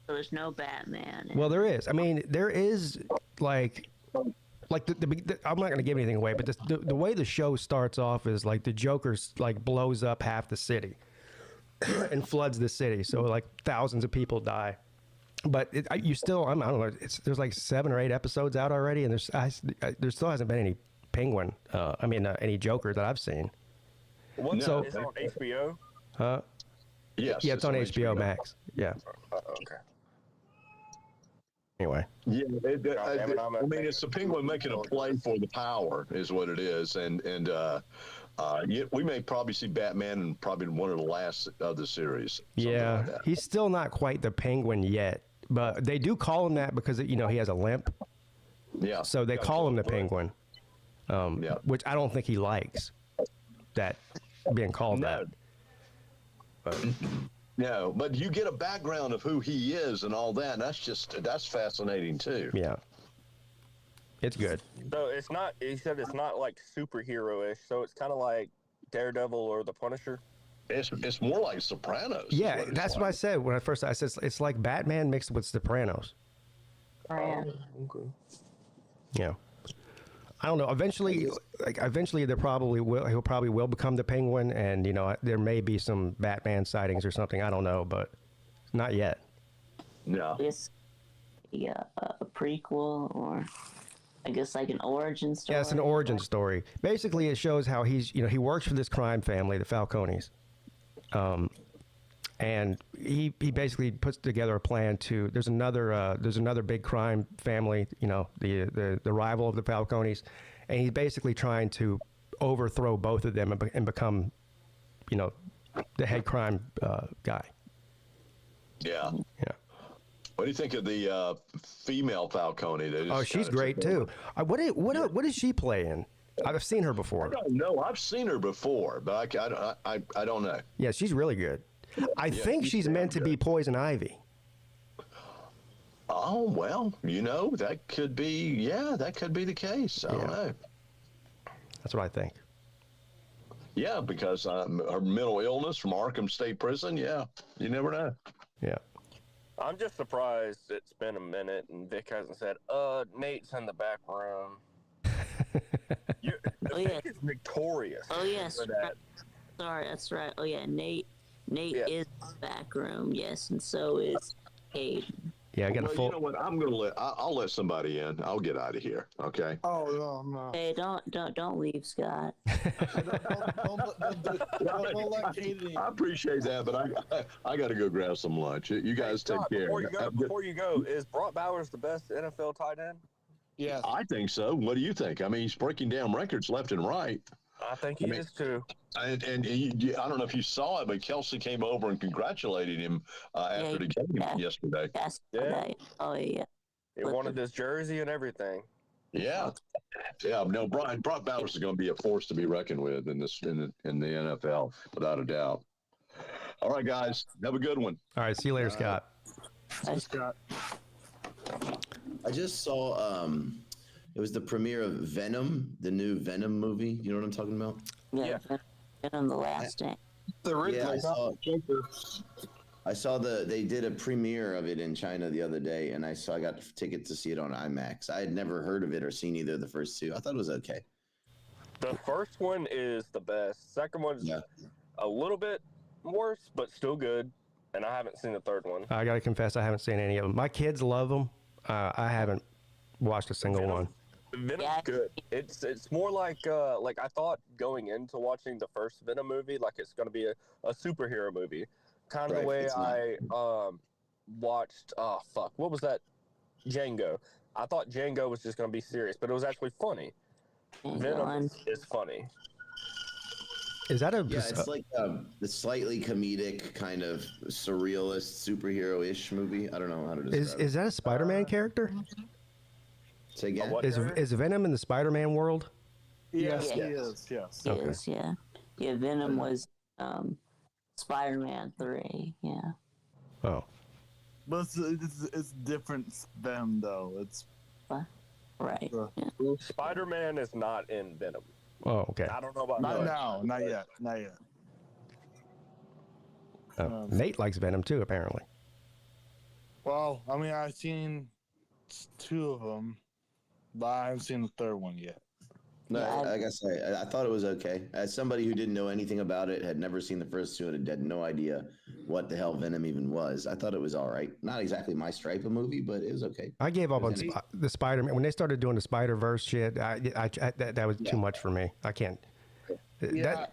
there's no Batman. Well, there is. I mean, there is like the I'm not going to give anything away, but the way the show starts off is like the Joker's like blows up half the city and floods the city, so like thousands of people die. But you still, I don't know. There's like 7 or 8 episodes out already, and there still hasn't been any Penguin. Any Joker that I've seen. What? So- Is it on HBO? Yes. Yeah, it's on HBO Max. Yeah. Okay. Anyway. Yeah, damn it, I mean, it's the Penguin making a play for the power, is what it is, and we may probably see Batman in probably one of the last of the series. Yeah, like that. he's still not quite the Penguin yet, but they do call him that because he has a limp, Yeah. so they call him the Penguin. Yeah. Which I don't think he likes that being called No. that. But, No, but you get a background of who he is and all that. And that's fascinating too. yeah, it's good. So it's not. He said it's not like superhero-ish. So it's kind of like Daredevil or the Punisher. It's more like Sopranos. is Yeah, what it's that's like. what I said when I first. I said it's like Batman mixed with Sopranos. Batman. Okay. Yeah. I don't know. Eventually, there probably will. He'll probably will become the Penguin, and there may be some Batman sightings or something. I don't know, but not yet. No. It's a prequel, or I guess like an origin story. Yeah, it's an origin story. Basically, it shows how he works for this crime family, the Falcones, and he basically puts together a plan to. There's another big crime family, the rival of the Falcones, and he's basically trying to overthrow both of them and become, the head crime guy. Yeah. Yeah. What do you think of the female Falcone? Oh, she's great too. What does she play in? I've seen her before. I don't know. I've seen her before, but I don't know. Yeah, she's really good. I think she's meant to be Poison Ivy. Oh, well, that could be, that could be the case. I don't know. That's what I think. Yeah, because her mental illness from Arkham State Prison, you never know. Yeah. I'm just surprised it's been a minute and Vic hasn't said, Nate's in the back room. Vic is victorious. Oh yes. for that. Sorry, that's right. Oh yeah, Nate is in the back room. Yes, and so is Hayden. Yeah, I got a full. You know what? I'll let somebody in. I'll get out of here. Okay. Oh no! Hey, don't leave, Scott. Don't let Katie. I appreciate that, but I got to go grab some lunch. You guys take Scott, care. Before you go, is Brock Bowers the best NFL tight end? Yes. I think so. What do you think? I mean, he's breaking down records left and right. I think he is too. And I don't know if you saw it, but Kelsey came over and congratulated him after the game yesterday. Yes. Yeah. Oh yeah. He wanted his jersey and everything. Yeah. Yeah. No, Brock Bowers is going to be a force to be reckoned with in the NFL, without a doubt. All right, guys. Have a good one. All right. See you later, Scott. Scott. I just saw it was the premiere of Venom, the new Venom movie. You know what I'm talking about? Yeah. Been on the last day. The original. I saw they did a premiere of it in China the other day, and I got a ticket to see it on IMAX. I had never heard of it or seen either of the first two. I thought it was okay. The first one is the best. Second one's a little bit worse, but still good. And I haven't seen the third one. I got to confess, I haven't seen any of them. My kids love them. I haven't watched a single one. Venom's good. It's more like I thought going into watching the first Venom movie, like it's going to be a superhero movie. Kind of the way I watched, what was that? Django. I thought Django was just going to be serious, but it was actually funny. Venom is funny. Is that it's like the slightly comedic kind of surrealist superhero-ish movie. I don't know how to describe it. Is that a Spider-Man character? Say again? Is Venom in the Spider-Man world? Yes, he is. Yes. He is, yeah. Yeah, Venom was Spider-Man 3, yeah. Oh. But it's different Venom, though. It's right. Yeah. Spider-Man is not in Venom. Oh, okay. I don't know about not now. Not yet. Not yet. Nate likes Venom too, apparently. Well, I mean, I've seen 2 of them, but I haven't seen the third one yet. No, like I say, I thought it was okay. As somebody who didn't know anything about it, had never seen the first 2, and had no idea what the hell Venom even was, I thought it was all right. Not exactly my stripe of movie, but it was okay. I gave up on the Spider-Man. When they started doing the Spider-Verse shit, that was too much for me. I can't. I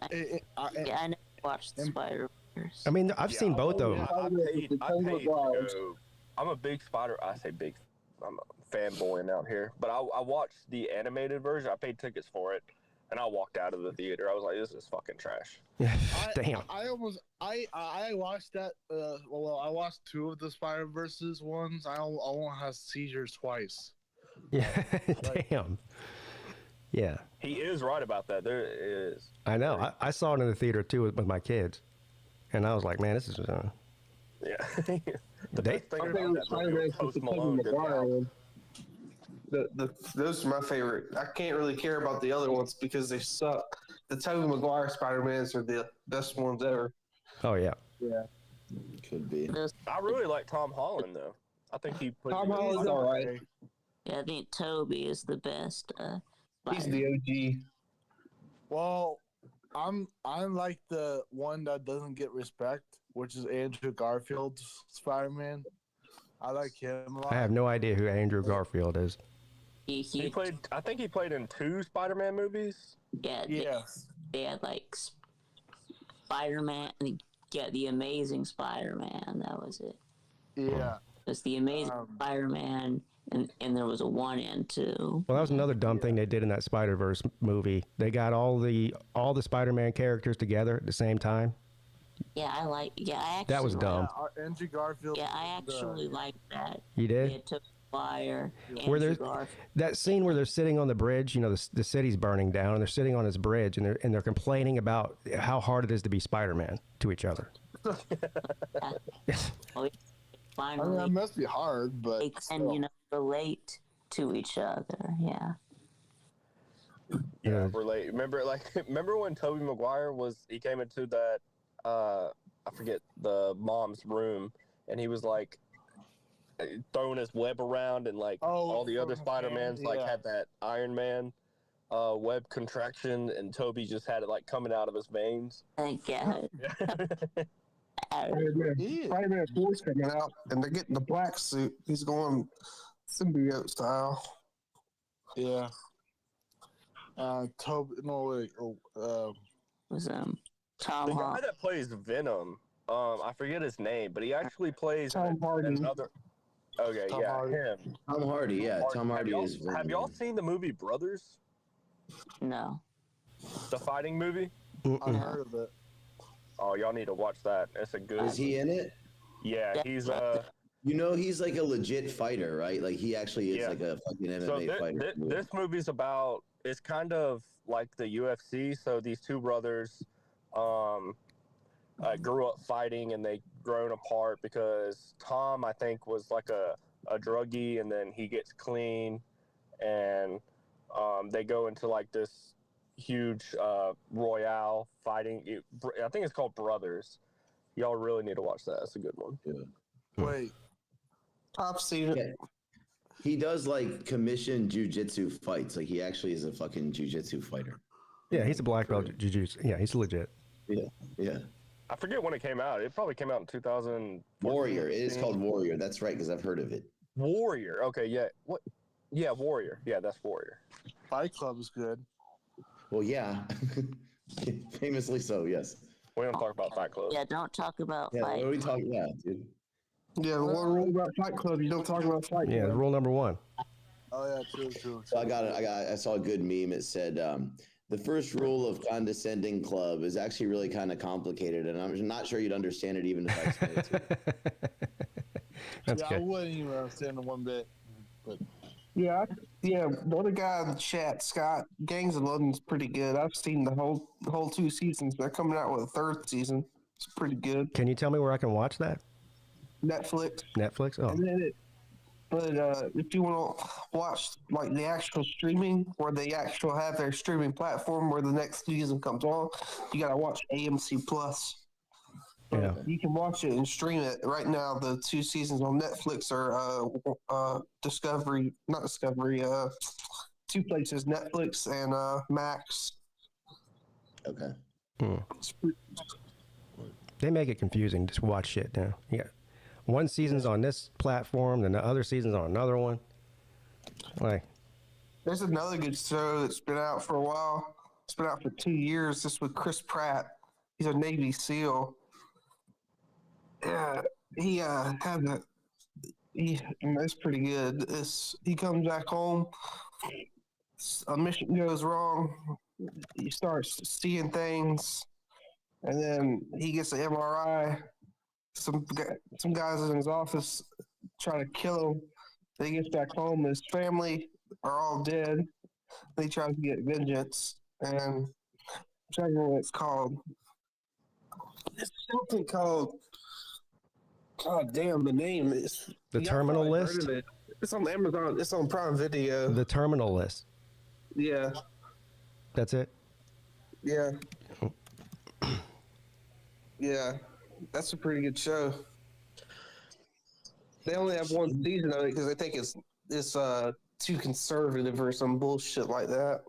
never watched the Spider-Verse. I mean, I've seen both of them. I'm a big I'm a fanboying out here, but I watched the animated version. I paid tickets for it, and I walked out of the theater. I was like, "This is fucking trash." Damn. I watched that. I watched 2 of the Spider-Verses ones. I won't have seizures twice. Yeah. Damn. Yeah. He is right about that. There is. I know. I saw it in the theater too with my kids, and I was like, "Man, this is." Yeah. The best thing about that movie was Post Malone did those are my favorite. I can't really care about the other ones because they suck. The Tobey Maguire Spider-Mans are the best ones ever. Oh yeah. Yeah. Could be. I really like Tom Holland though. I think he put Tom Holland's all right. Yeah, I think Toby is the best. He's the OG. Well, I'm like the one that doesn't get respect, which is Andrew Garfield's Spider-Man. I like him a lot. I have no idea who Andrew Garfield is. He played. I think he played in 2 Spider-Man movies. Yeah. Yes. They had like Spider-Man. Yeah, the Amazing Spider-Man. That was it. Yeah. It's the Amazing Spider-Man, and there was a 1 and 2. Well, that was another dumb thing they did in that Spider-Verse movie. They got all the Spider-Man characters together at the same time. Yeah, I actually. That was dumb. Andrew Garfield. Yeah, I actually liked that. You did? They took fire. Where there's that scene where they're sitting on the bridge, you know, the city's burning down, and they're sitting on this bridge, and they're complaining about how hard it is to be Spider-Man to each other. Finally, that must be hard, but they can relate to each other. Yeah. Yeah, relate. Remember when Tobey Maguire he came into that I forget the mom's room, and he was like throwing his web around, and like all the other Spider-Mans had that Iron Man web contraction, and Toby just had it like coming out of his veins. Thank God. Spider-Man 4's coming out, and they're getting the black suit. He's going symbiote style. Yeah. Toby. No wait. Was Tom The guy Holland. that plays Venom, I forget his name, but he actually plays Tom Hardy. another. Okay, Tom yeah, Hardy. him. Tom Hardy, yeah. Tom Hardy is. Have y'all seen the movie Brothers, No. the fighting movie? I've heard of it. Oh, y'all need to watch that. It's a good. Is he in it? Yeah, he's You know, he's like a legit fighter, right? Like he actually is Yeah. like a fucking MMA So fighter. this movie's about, it's kind of like the UFC. So these two brothers grew up fighting, and they grown apart because Tom, I think, was like a druggie, and then he gets clean, and they go into like this huge royale fighting. I think it's called Brothers. Y'all really need to watch that. It's a good one. Yeah. Wait, I've seen it. Yeah. He does like commission jujitsu fights. Like he actually is a fucking jujitsu fighter. Yeah, he's a black belt jiu-jitsu. Yeah, he's legit. Yeah. I forget when it came out. It probably came out in 2000. Warrior. It is called Warrior. That's right, because I've heard of it. Warrior. Okay, yeah. What? Yeah, Warrior. Yeah, that's Warrior. Fight Club is good. Well, yeah. Famously so, yes. We don't talk about Fight Club. Yeah, don't talk about Yeah, fight. what are we talking? Yeah, dude. Yeah, the one rule about Fight Club, you don't talk about Fight Yeah, Club. rule number 1. Oh yeah, true. So I saw a good meme. It said the first rule of condescending club is actually really kind of complicated, and I'm not sure you'd understand it even if I explained it to you. That's I good. wouldn't even understand it one bit. But Yeah, the other guy in the chat, Scott, Gangs of London's pretty good. I've seen the whole 2 seasons. They're coming out with a 3rd season. It's pretty good. Can you tell me where I can watch that? Netflix. Netflix? Oh, And then but if you want to watch like the actual streaming, where they actually have their streaming platform where the next season comes on, you gotta watch AMC Plus. yeah. You can watch it and stream it right now. The 2 seasons on Netflix are Discovery, not Discovery. 2 places, Netflix and Max. Okay. They make it confusing. Just watch shit now. Yeah. One season's on this platform, then the other season's on another one. Like, There's another good show that's been out for a while. It's been out for 2 years. This with Chris Pratt. He's a Navy SEAL. Yeah, he it's pretty good. He comes back home. A mission goes wrong. He starts seeing things, and then he gets an MRI. Some guys in his office try to kill him. Then he gets back home. His family are all dead. They try to get vengeance, and I'm trying to remember what it's called. It's something called. God damn, the name is The y'all Terminal probably heard List? of it. It's on Amazon. It's on Prime Video. the terminal list. Yeah, That's it? yeah, yeah. That's a pretty good show. They only have 1 season of it because they think it's too conservative or some bullshit like that.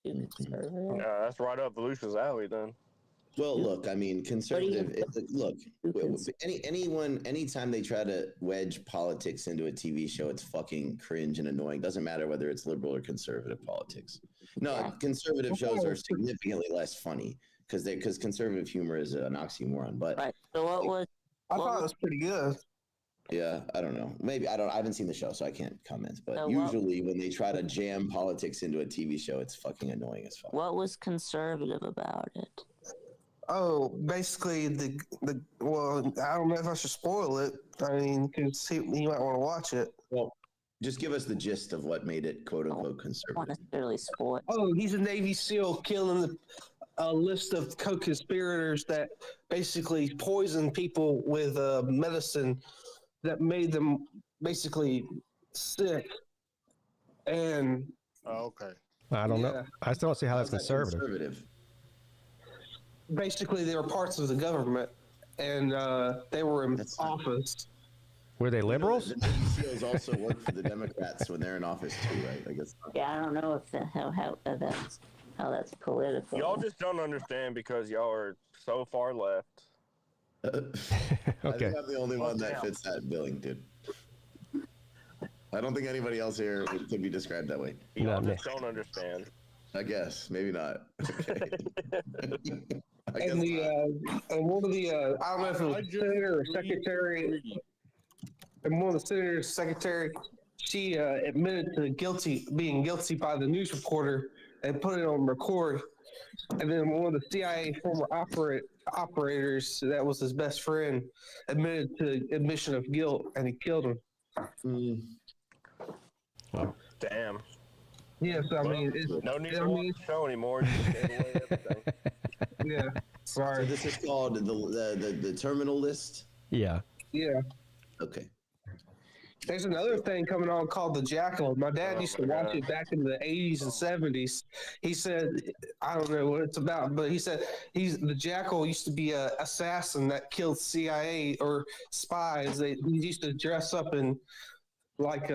Yeah, that's right up Volusia's alley then. Well, look, I mean, conservative. Anytime they try to wedge politics into a TV show, it's fucking cringe and annoying. Doesn't matter whether it's liberal or conservative politics. No, conservative shows are significantly less funny because conservative humor is an oxymoron. But Right. So what was? I thought it was pretty good. yeah, I don't know. Maybe I haven't seen the show, so I can't comment. But So usually, when they try to jam politics into a TV show, it's fucking annoying as fuck. What was conservative about it? Oh, basically well, I don't know if I should spoil it. I mean, because he might want to watch it. Well, just give us the gist of what made it "quote unquote" I don't conservative. necessarily spoil. Oh, he's a Navy SEAL killing a list of co-conspirators that basically poisoned people with medicine that made them basically sick. And Oh, okay. I don't know. Yeah. I still don't see how that's How's that conservative. basically, they were parts of the government, and they were in That's not- office. Were they liberals? The Navy SEALs also work for the Democrats when they're in office too, right? I guess. Yeah, I don't know if how that's political. Y'all just don't understand because y'all are so far left. I Okay. think I'm the only one that fits that billing, dude. I don't think anybody else here could be described that way. Y'all Not me. just don't understand. I guess maybe not. Okay. I guess And and one of the I don't know if it was I just senator or agree. secretary, and one of the senator's secretary, she admitted to being guilty by the news reporter and put it on record. And then one of the CIA former operators that was his best friend admitted to admission of guilt, and he killed him. Damn. Yeah, so I mean, No need to watch the show anymore. You just gave away everything. yeah. So Sorry. this is called the terminal list. Yeah. Yeah. Okay. There's another thing coming on called The Jackal. My dad used to watch it back in the 80s and 70s. He said, I don't know what it's about, but he said the Jackal used to be a assassin that killed CIA or spies. He used to dress up and like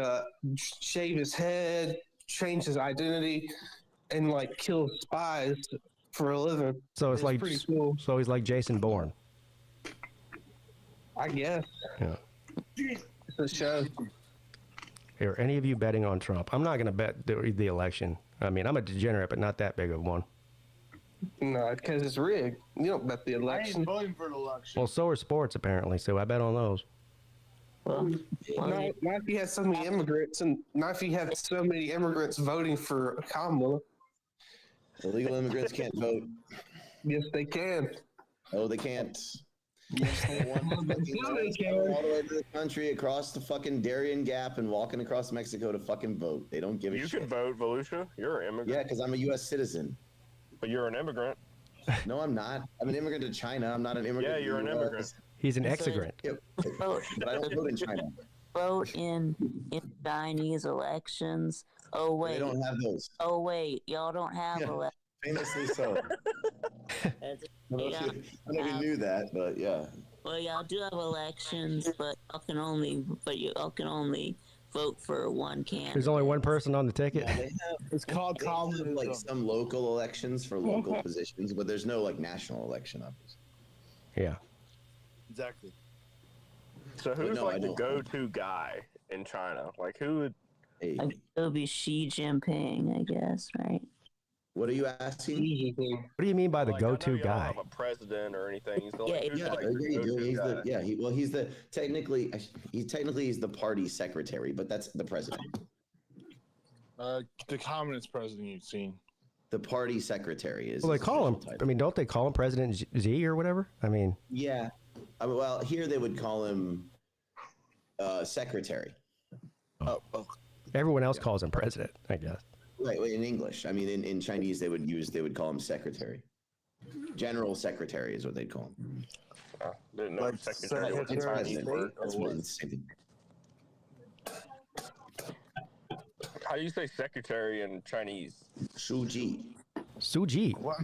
shave his head, change his identity, and like kill spies for a living. So it's like pretty cool. So he's like Jason Bourne. I guess. Yeah. It's a show. Are any of you betting on Trump? I'm not going to bet the election. I mean, I'm a degenerate, but not that big of one. No, because it's rigged. You don't bet the I election. ain't voting for the election. Well, so are sports apparently, so I bet on those. Well, Not if you had so many immigrants, and not if you had so many immigrants voting for Kamala. Illegal immigrants can't vote. Yes, they can. Oh, they can't. They can. all the way to the country, across the fucking Darien Gap, and walking across Mexico to fucking vote. They don't give a shit. You can vote, Volusia. You're an immigrant. Yeah, because I'm a U.S. citizen. But you're an immigrant. No, I'm not. I'm an immigrant to China. I'm not an immigrant. Yeah, to you're the an US. immigrant. He's an exegrant. Yep. vote, But I don't vote in China. vote in Chinese elections. Oh They wait. don't have those. Oh wait. Y'all don't have Yeah. elections. Famously so. I don't know if you knew that, but yeah. Well, y'all do have elections, but y'all can only vote for one candidate. There's only one person on the ticket. Yeah, they have, It's called they have communism. like some local elections for local positions, but there's no like national election, obviously. Yeah. Exactly. So who's no, I like the don't. go-to guy in China? Like who would? Hey, Like, it'll be Xi Jinping, I guess, right? what are you asking? What do you mean by the Like, I know go-to y'all don't guy? have a president or anything. So, Yeah, like, who's Yeah, like yeah, the you do. go-to He's guy? the he's the party secretary, but that's the president. The communist president you've seen. The party secretary is. Well, they his call him. official I title. mean, don't they call him President Z or whatever? I mean, Yeah. Well, here they would call him secretary. Oh, everyone else calls him president, I guess. Right, in English. I mean, in Chinese, they would call him secretary. General secretary is what they'd call him. Didn't know Like secretary was a Secretary of Chinese State? word. That's what it's saying. How do you say secretary in Chinese? Shu Ji. Suji. what?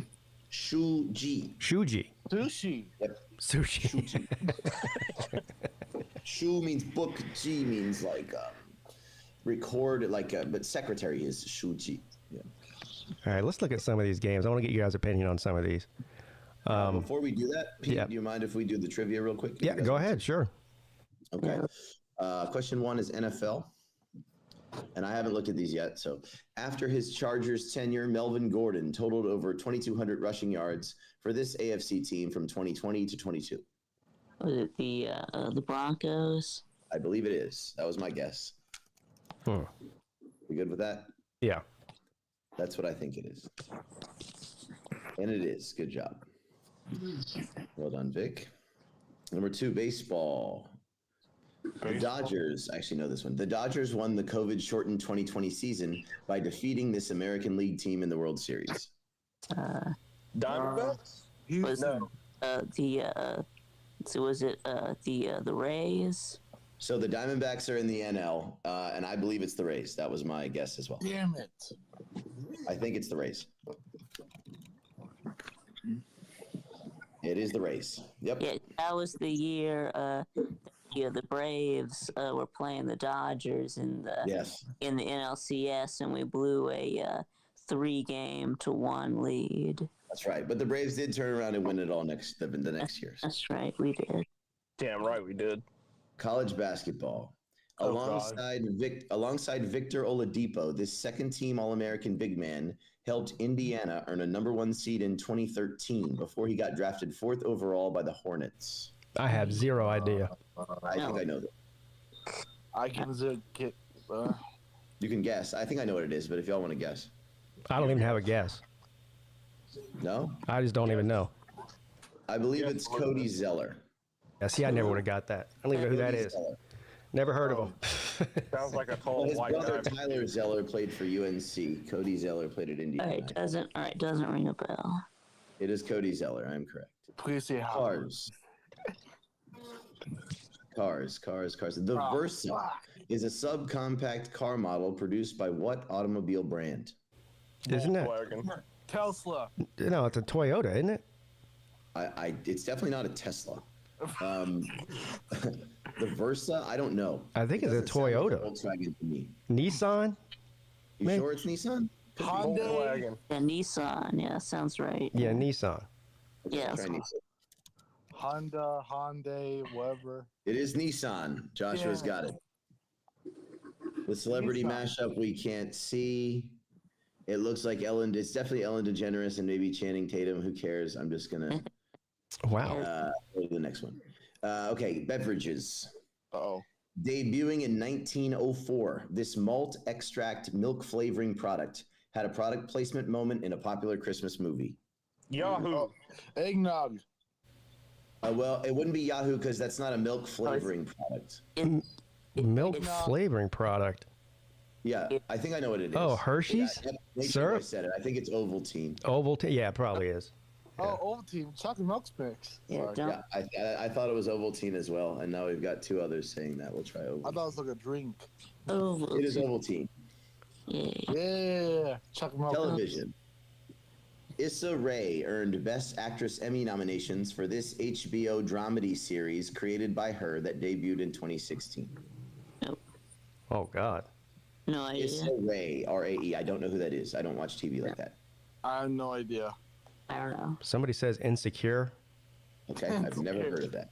Shu Ji. Shuji. Sushi. Sushi. Shu means book. Ji means like record. But secretary is Shu Ji. Yeah. All right, let's look at some of these games. I want to get you guys' opinion on some of these. Before we do that, Pete, yeah. do you mind if we do the trivia real quick? Yeah, go ahead. Sure. Okay. Question 1 is NFL. And I haven't looked at these yet. So, after his Chargers tenure, Melvin Gordon totaled over 2,200 rushing yards for this AFC team from 2020 to 22. Was it the Broncos? I believe it is. That was my guess. Hmm. We good with that? Yeah. That's what I think it is. And it is. Good job. Well done, Vic. Number 2, baseball. The Dodgers, I actually know this one. The Dodgers won the COVID-shortened 2020 season by defeating this American League team in the World Series. Diamondbacks? Was so was it the Rays? So the Diamondbacks are in the NL, and I believe it's the Rays. That was my guess as well. Damn it. I think it's the Rays. It is the Rays. Yep. Yeah, that was the year. The Braves were playing the Dodgers in the Yes. in the NLCS, and we blew a 3-1 lead. That's right. But the Braves did turn around and win it all the next year. That's right, we did. Damn right we did. College basketball. Alongside Victor Oladipo, this second-team All-American big man helped Indiana earn a number 1 seed in 2013 before he got drafted 4th overall by the Hornets. I have zero idea. I think I know that. I can get. You can guess. I think I know what it is, but if y'all want to guess. I don't even have a guess. No, I just don't even know. I believe it's Cody Zeller. Yeah, see, I never would have got that. I don't even know who that Cody is. Zeller. Never heard of him. Sounds like a tall Well, his white brother guy. Tyler Zeller played for UNC. Cody Zeller played at Indiana. All right, doesn't ring a bell. It is Cody Zeller. I'm correct. Please say how. Cars. The Versa is a subcompact car model produced by what automobile brand? Isn't it? Volkswagen. Tesla. No, it's a Toyota, isn't it? It's definitely not a Tesla. The Versa, I don't know. I think it's a doesn't sound like Toyota. Volkswagen to me. Nissan? You Maybe. sure it's Nissan? Honda. Volkswagen. Yeah, Nissan. Yeah, sounds right. Yeah, Nissan. Yeah. Try Nissan. Honda, Hyundai, whatever. It is Nissan. Joshua's Yeah. got it. The celebrity Nissan. mashup we can't see. It looks like Ellen. It's definitely Ellen DeGeneres and maybe Channing Tatum. Who cares? I'm just gonna Wow. go to the next one. Okay, beverages. Uh-oh. Debuting in 1904, this malt extract milk flavoring product had a product placement moment in a popular Christmas movie. Yahoo. Oh, eggnog. Well, it wouldn't be Yahoo because that's not a milk flavoring product. Milk Eggnog. flavoring product. Yeah, I think I know what it is. Oh, Hershey's? Yeah, make sure Syrup? I said it. I think it's Ovaltine. Ovaltine? Yeah, it probably is. Oh, Ovaltine. Chocolate milk mix. Yeah, Sorry. don't. Yeah, I thought it was Ovaltine as well, and now we've got two others saying that. We'll try I Ovaltine. thought it was like a drink. Oh, It is Ovaltine. yeah. Yeah. Chocolate milk. Television. Issa Rae earned Best Actress Emmy nominations for this HBO dramedy series created by her that debuted in 2016. Oh, God. No idea. Issa Rae, R-A-E. I don't know who that is. I don't watch TV like that. I have no idea. I don't know. Somebody says insecure. Okay, I've never heard of that.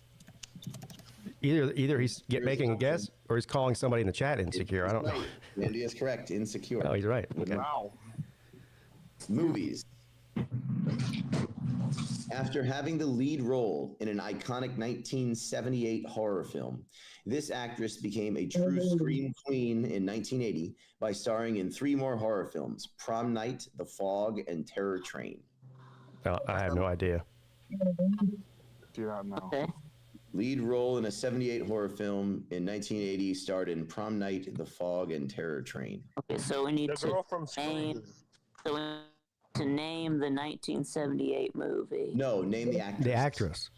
Either he's making a guess or he's calling somebody in the chat insecure. I don't know. Right. Andy is correct. Insecure. Oh, he's right. Okay. Wow. Movies. After having the lead role in an iconic 1978 horror film, this actress became a true screen queen in 1980 by starring in 3 more horror films: Prom Night, The Fog, and Terror Train. Oh, I have no idea. Do not know. Okay. Lead role in a 78 horror film in 1980, starred in Prom Night, The Fog, and Terror Train. Okay, so we need The to girl from name. Scream. So we need to name the 1978 movie No, name the actress. The actress,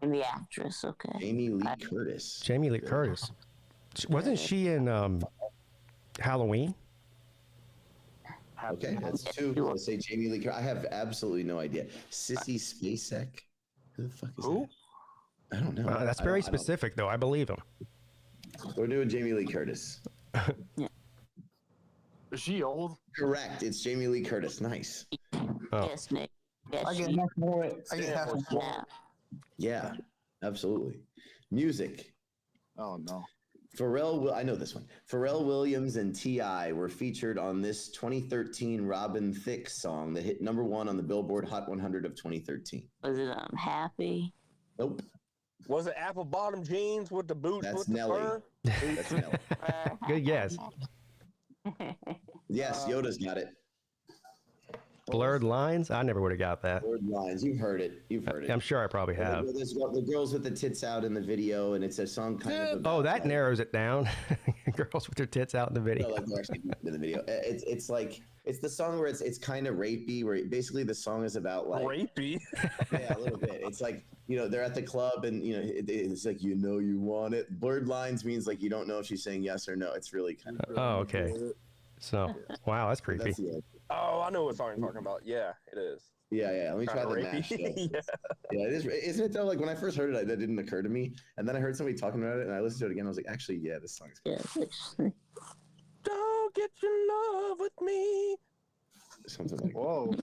and the actress. Okay. Jamie Lee Curtis. Jamie Lee Curtis. Wasn't she in Halloween? Okay, that's 2. Let's say Jamie Lee Curtis. I have absolutely no idea. Sissy Spacek. Who the fuck is Who? that? I don't know. That's very specific, though. I believe him. We're doing Jamie Lee Curtis. Is she old? Correct. It's Jamie Lee Curtis. Nice. Oh. Yes, Nick. Yes, I get she- half a point. I get half a point. yeah. Yeah, absolutely. Music. Oh, no. I know this one. Pharrell Williams and T.I. were featured on this 2013 Robin Thicke song that hit #1 on the Billboard Hot 100 of 2013. Was it Happy? Nope. Was it apple bottom jeans with the boots That's with Nelly. the fur? That's Nelly. Good guess. Yes, Yoda's got it. Blurred Lines? I never would have got that. Word lines. You've heard it. You've heard it. I'm sure I probably have. There's the girls with the tits out in the video, and it's a song kind of about, Oh, that like, narrows it down. Girls with their tits out in the video. like they're actually in the video. It's like it's the song where it's kind of rapey, where basically the song is about like Rapey. yeah, a little bit. It's like, they're at the club and it's like, you want it. Blurred lines means like you don't know if she's saying yes or no. It's really kind of Oh, okay. So, wow, that's creepy. that's the Oh, I know what song you're talking about. Yeah, it is. yeah. Let me try Kinda the mash. rapey. though. Yeah, it is. Isn't it though? Like when I first heard it, that didn't occur to me, and then I heard somebody talking about it, and I listened to it again. I was like, actually, yeah, this song's good. Yeah, actually. Don't get your love with me. Something like that. Whoa.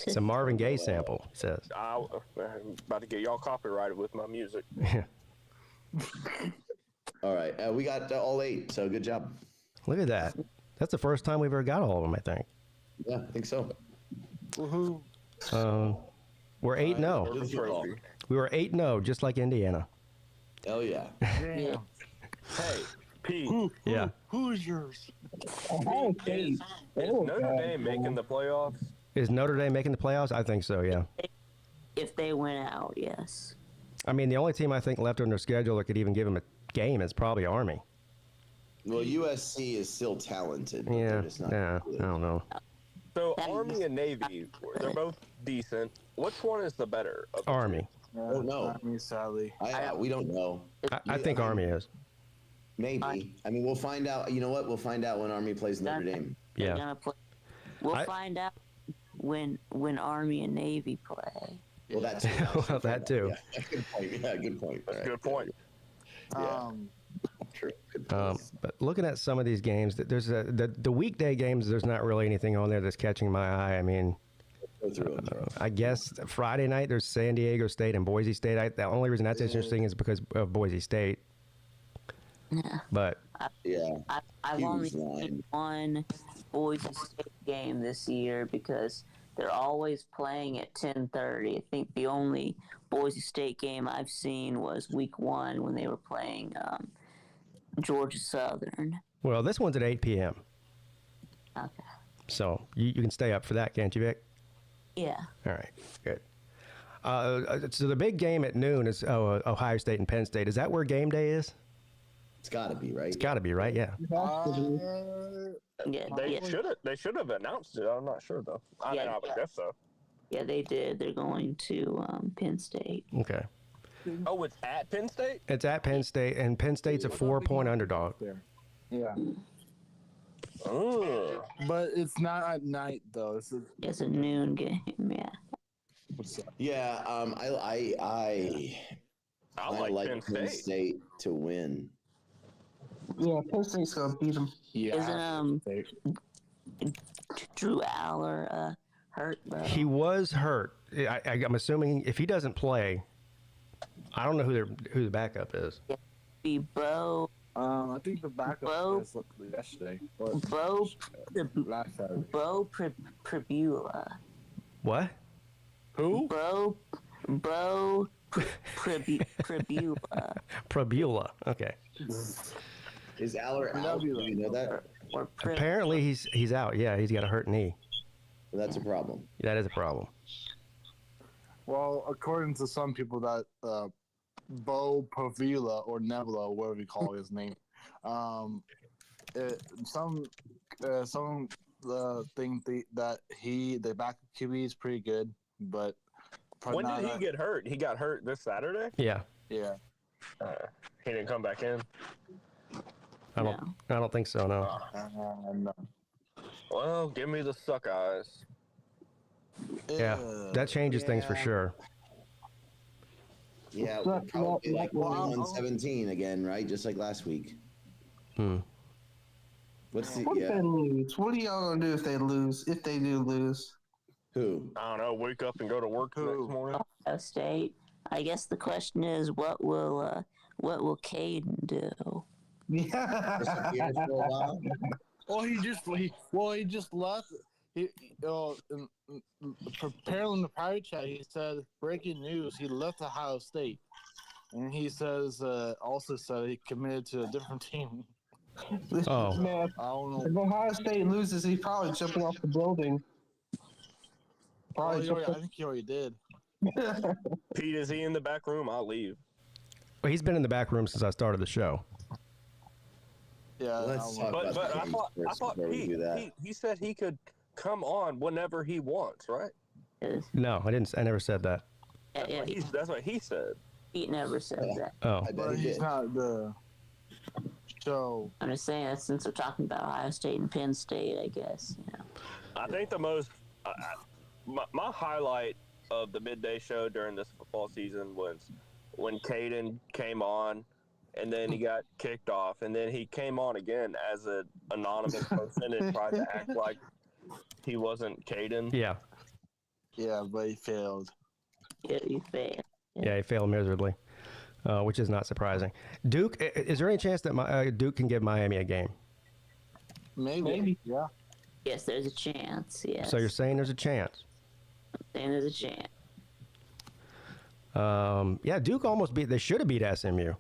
It's a Marvin Gaye sample, it says. I'm about to get y'all copyrighted with my music. Yeah. All right, we got all 8, so good job. Look at that. That's the first time we've ever got all of them, I think. Yeah, I think so. Woohoo. We're 8-0. Here's the ball. We were 8-0, just like Indiana. Hell yeah. Damn. Hey, Pete, Yeah. Who's yours? Okay. is Notre Dame making the playoffs? Is Notre Dame making the playoffs? I think so, yeah. If they win out, yes. I mean, the only team I think left on their schedule that could even give them a game is probably Army. Well, USC is still talented. But Yeah, they're just not good. I don't know. So Army and Navy, they're both decent. Which one is the better? Of the Army. Oh, no. I mean, sadly. We don't know. I think Army is. Maybe. I mean, we'll find out. You know what? We'll find out when Army plays Notre Dame. They're Yeah. gonna play. We'll find out when Army and Navy play. Well, that's Well, that too. Yeah, good point. Yeah, good point. That's a Right. good point. Yeah. True. Good point. But looking at some of these games, there's the weekday games. There's not really anything on there that's catching my eye. I mean, Go through it. I guess Friday night there's San Diego State and Boise State. The only reason that's interesting is because of Boise State. Yeah. But Yeah. I've Huge only line. seen one Boise State game this year because they're always playing at 10:30. I think the only Boise State game I've seen was week 1 when they were playing Georgia Southern. well, this one's at 8 p.m. Okay. So you can stay up for that, can't you, Vic? Yeah. All right, good. So the big game at noon is Ohio State and Penn State. Is that where game day is? It's got to be, right? It's got to be, right? Yeah. Yeah. They should have announced it. I'm not sure though. I mean, I would guess so. Yeah, they did. They're going to Penn State. Okay. Oh, it's at Penn State? It's at Penn State, and Penn State's a 4-point underdog. There. Yeah. Oh. But it's not at night, though. It's a noon game. Yeah. Yeah. I like Penn Penn State. State to win. Yeah, Penn State's gonna beat them. Yeah. Isn't Drew Aller hurt though? He was hurt. I'm assuming if he doesn't play, I don't know who the backup is. Be Bo I think the backup Bo- is yesterday. Bo Last Saturday. Bo Pribula. What? Who? Bo Pribula. Probula. Okay. Is Aller out? Do you know that? Or Apparently he's out. Yeah, he's got a hurt knee. Well, that's a problem. That is a problem. Well, according to some people, that Bo Pavila or Nebula, whatever you call his name, some think that the backup QB is pretty good, but When did he get hurt? He got hurt this Saturday? Yeah. Yeah. He didn't come back in. I don't think so. No. No. Well, give me the suck eyes. Yeah, that changes things for Yeah. sure. Yeah, What's we're up, probably like Well, 21-17 again, right? Just like last week. What's the What if they lose? What are y'all gonna do if they lose? If they do lose? who? I don't know. Wake up and go to work the next morning. Ohio State. I guess the question is, what will Caden do? Yeah. Disappear for a while? Well, he just left. Apparently in the private chat, he said, breaking news, he left Ohio State. And he also said he committed to a different team. Oh. Man, I don't know. if Ohio State loses, he's probably jumping off the building. I think he already did. Pete, is he in the back room? I'll leave. Well, he's been in the back room since I started the show. Yeah. Let's talk But about the I Canes thought first before we do that. he said he could come on whenever he wants, right? No, I didn't. I never said that. Yeah, That's what he said. Pete never said that. Oh. I bet But he he's did. not the. So. I'm just saying that since we're talking about Ohio State and Penn State, I guess. I think the most my highlight of the midday show during this football season was when Caden came on, and then he got kicked off, and then he came on again as an anonymous person and tried to act like he wasn't Caden. Yeah. Yeah, but he failed. Yeah, you failed. Yeah, he failed miserably, which is not surprising. Duke, is there any chance that Duke can give Miami a game? Maybe. Yeah. Yes, there's a chance. Yes. So you're saying there's a chance? saying there's a chance. Yeah, Duke almost beat. They should have beat SMU.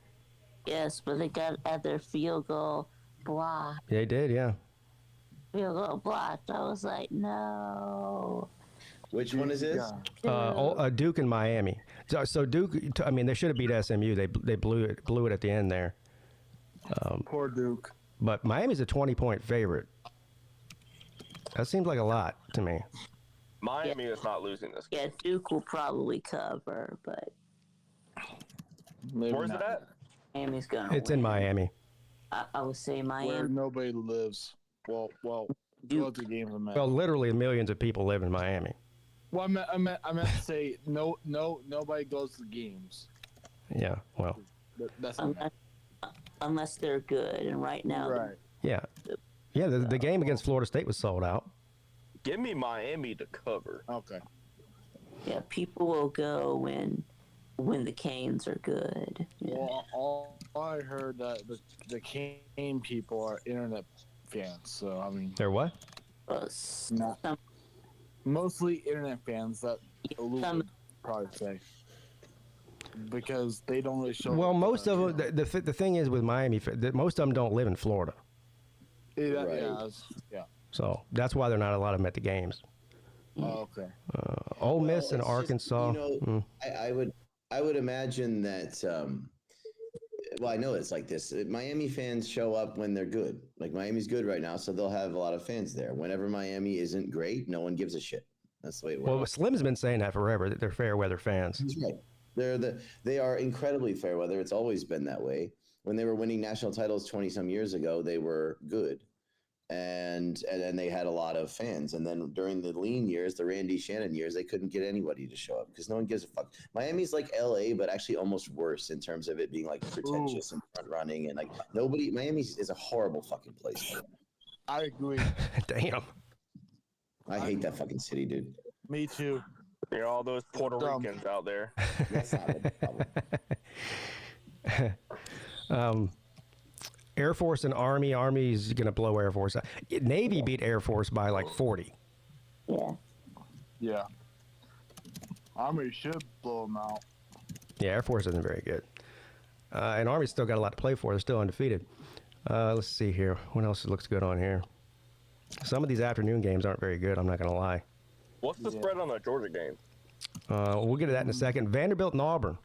Yes, but they got at their field goal blocked. They did, yeah. Field goal blocked. I was like, no. Which one is this? Duke and Miami. So Duke, I mean, they should have beat SMU. They blew it at the end there. Poor Duke. But Miami's a 20-point favorite. That seems like a lot to me. Miami is not losing this game. Yeah, Duke will probably cover, but Maybe Where's not. it at? Miami's gonna It's win. in Miami. I would say Where Miami. nobody lives. Well, go to games. Well, literally millions of people live in Miami. Well, I meant to say nobody goes to games. Yeah, well, That's Unless they're good, and right now, right. yeah. Yeah, the game against Florida State was sold out. Give me Miami to cover. Okay. yeah, people will go when the Canes are good. Yeah. Well, all I heard that the Kane people are internet fans. So I mean, They're what? not mostly internet fans. That Some- probably say because they don't really show. Well, up, most of them. The thing is with Miami, most of them don't live in Florida, Yeah. so that's why they're not a lot of them at the games. Oh, okay. Ole Miss and It's just, Arkansas. I would imagine that. Well, I know it's like this. Miami fans show up when they're good. Like Miami's good right now, so they'll have a lot of fans there. Whenever Miami isn't great, no one gives a shit. That's the way it works. Well, Slim's been saying that forever, that they're fair weather fans. He's right. They are incredibly fair weather. It's always been that way. When they were winning national titles 20 some years ago, they were good. And they had a lot of fans. And then during the lean years, the Randy Shannon years, they couldn't get anybody to show up because no one gives a fuck. Miami's like LA, but actually almost worse in terms of it being like pretentious and front running and like nobody. Miami is a horrible fucking place. I agree. Damn. I hate that fucking city, dude. Me too. You're all those Puerto Dumb. Ricans out there. That's not a problem. Air Force and Army. Army's going to blow Air Force out. Navy beat Air Force by like 40. Yeah. Yeah. Army should blow them out. Yeah, Air Force isn't very good. And Army's still got a lot to play for. They're still undefeated. Let's see here. What else looks good on here? Some of these afternoon games aren't very good, I'm not going to lie. What's the spread on the Georgia game? We'll get to that in a second. Vanderbilt and Auburn.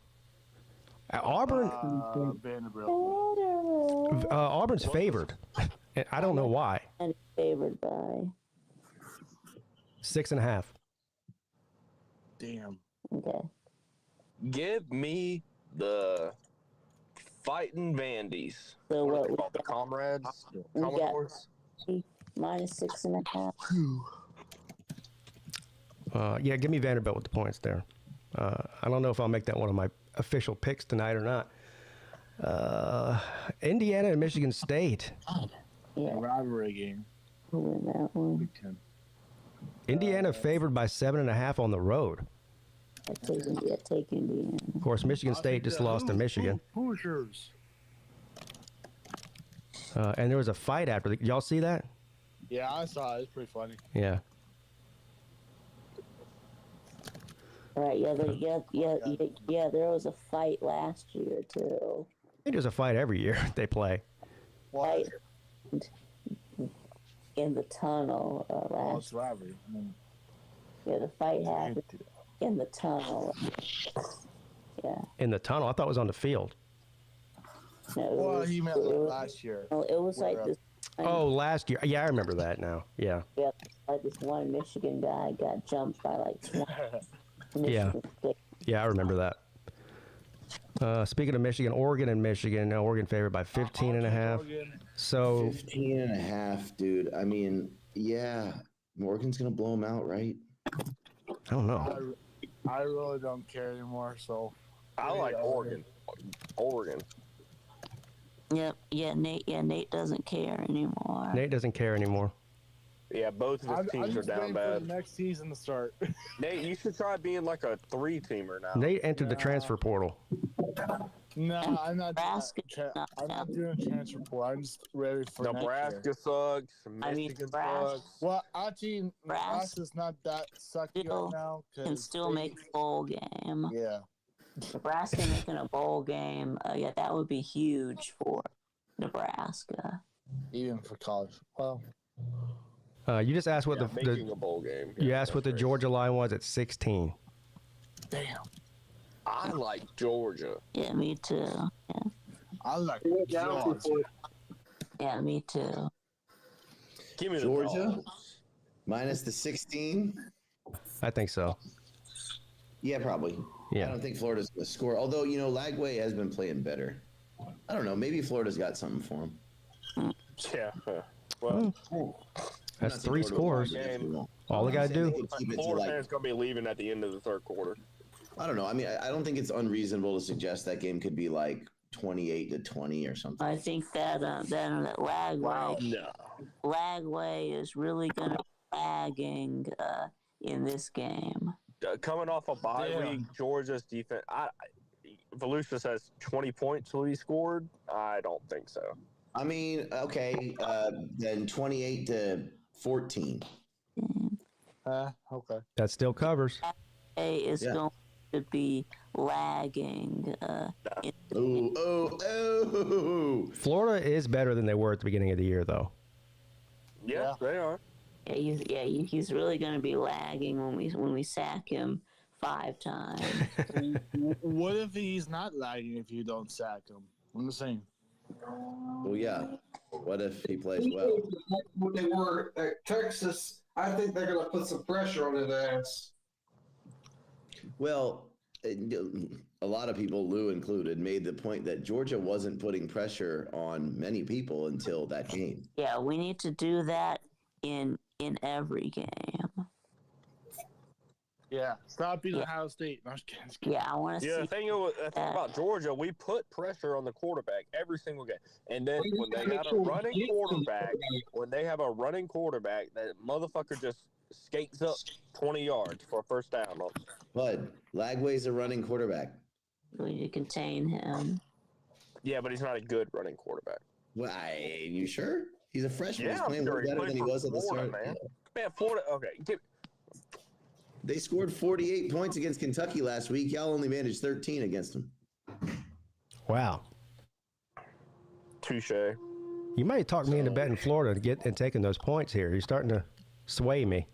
Auburn. Vanderbilt. Auburn's favored. And I don't know why. And favored by. 6.5. Damn. Okay. Give me the fighting Vandies. So What are what they we called? The comrades? We got- Commodores? -6.5. Yeah, give me Vanderbilt with the points there. I don't know if I'll make that one of my official picks tonight or not. Indiana and Michigan State. Yeah, Rivalry game. we'll win that one. Big Ten. Indiana favored by 7.5 on the road. Take Indiana. Of course, Michigan State just lost to Michigan. Hoosiers. And there was a fight after. Y'all see that? Yeah, I saw it. It's pretty funny. Yeah. Right, yeah, there was a fight last year too. I think there's a fight every year they play. Why? Fight in the tunnel Oh, it's last. rivalry. I mean, Yeah, the fight happened in the tunnel. Yeah, In the tunnel. I thought it was on the field. no, well, he meant like last year. it was like this. Oh, last year. Yeah, I remember that now. Yeah. Yeah, like this one Michigan guy got jumped by like 20. Yeah. Michigan State. Yeah, I remember that. Speaking of Michigan, Oregon and Michigan. Oregon favored by 15.5. So 15.5, dude. I mean, yeah, Morgan's gonna blow him out, right? I don't know. I really don't care anymore. So I like Oregon. Oregon. Yep. Yeah, Nate doesn't care anymore. Nate doesn't care anymore. Yeah, both of I'm his teams are just down waiting for bad. the next season to start. Nate, you should try being like a 3-teamer now. Nate entered the transfer portal. No, I'm not. Nebraska Doing not I'm not down. doing a transfer report. I'm just ready for Nebraska next year. sucks. I mean, Michigan Nebraska- sucks. Well, actually, Nebraska Nebraska's not that sucky still right now. Can still make a bowl game. Yeah. Nebraska making a bowl game. Yeah, that would be huge for Nebraska. Even for college. Well, You just asked what making a bowl game. you Yeah, asked what the that's Georgia line was at 16. Damn. I like Georgia. Yeah, me too. Yeah, I like Down Georgia. for yeah, me too. Give me the Georgia? Dogs. Minus the 16. I think so. Yeah, probably. Yeah. I don't think Florida's going to score. Although, Lagway has been playing better. I don't know. Maybe Florida's got something for him. Yeah. Well, That's I'm not saying 3 Florida scores. will win, I guess we won't. All they got to I'm saying do. they could keep it to, Florida like, fans gonna be leaving at the end of the third quarter. I don't know. I mean, I don't think it's unreasonable to suggest that game could be like 28-20 or something. I think that Lagway is really going to be lagging in this game. Coming off a bye Damn. week, Georgia's defense. Volusia says 20 points will be scored. I don't think so. I mean, okay, then 28-14. Okay. That still covers. Is Yeah. going to be lagging. Oh. Florida is better than they were at the beginning of the year, though. Yeah, they are. He's really going to be lagging when we sack him 5 times. What if he's not lagging if you don't sack him? I'm just saying. Well, yeah. What if he plays well? When they were at Texas, I think they're going to put some pressure on his ass. Well, a lot of people, Lou included, made the point that Georgia wasn't putting pressure on many people until that game. Yeah, we need to do that in every game. Yeah. Stop beating Ohio State. No, I'm just kidding. Yeah, I want to Yeah, see. the thing about Georgia, we put pressure on the quarterback every single game. And then when they got a running quarterback, that motherfucker just skates up 20 yards for a first down. Bud, Lagway's a running quarterback. We need to contain him. Yeah, but he's not a good running quarterback. Well, you sure? He's a freshman. He's I'm playing sure way better played than he for was at the Florida, start. man. Man, Florida. Okay, They scored 48 points against Kentucky last week. Y'all only managed 13 against them. Wow. touche. You might talk me into betting Florida and taking those points here. You're starting to sway me.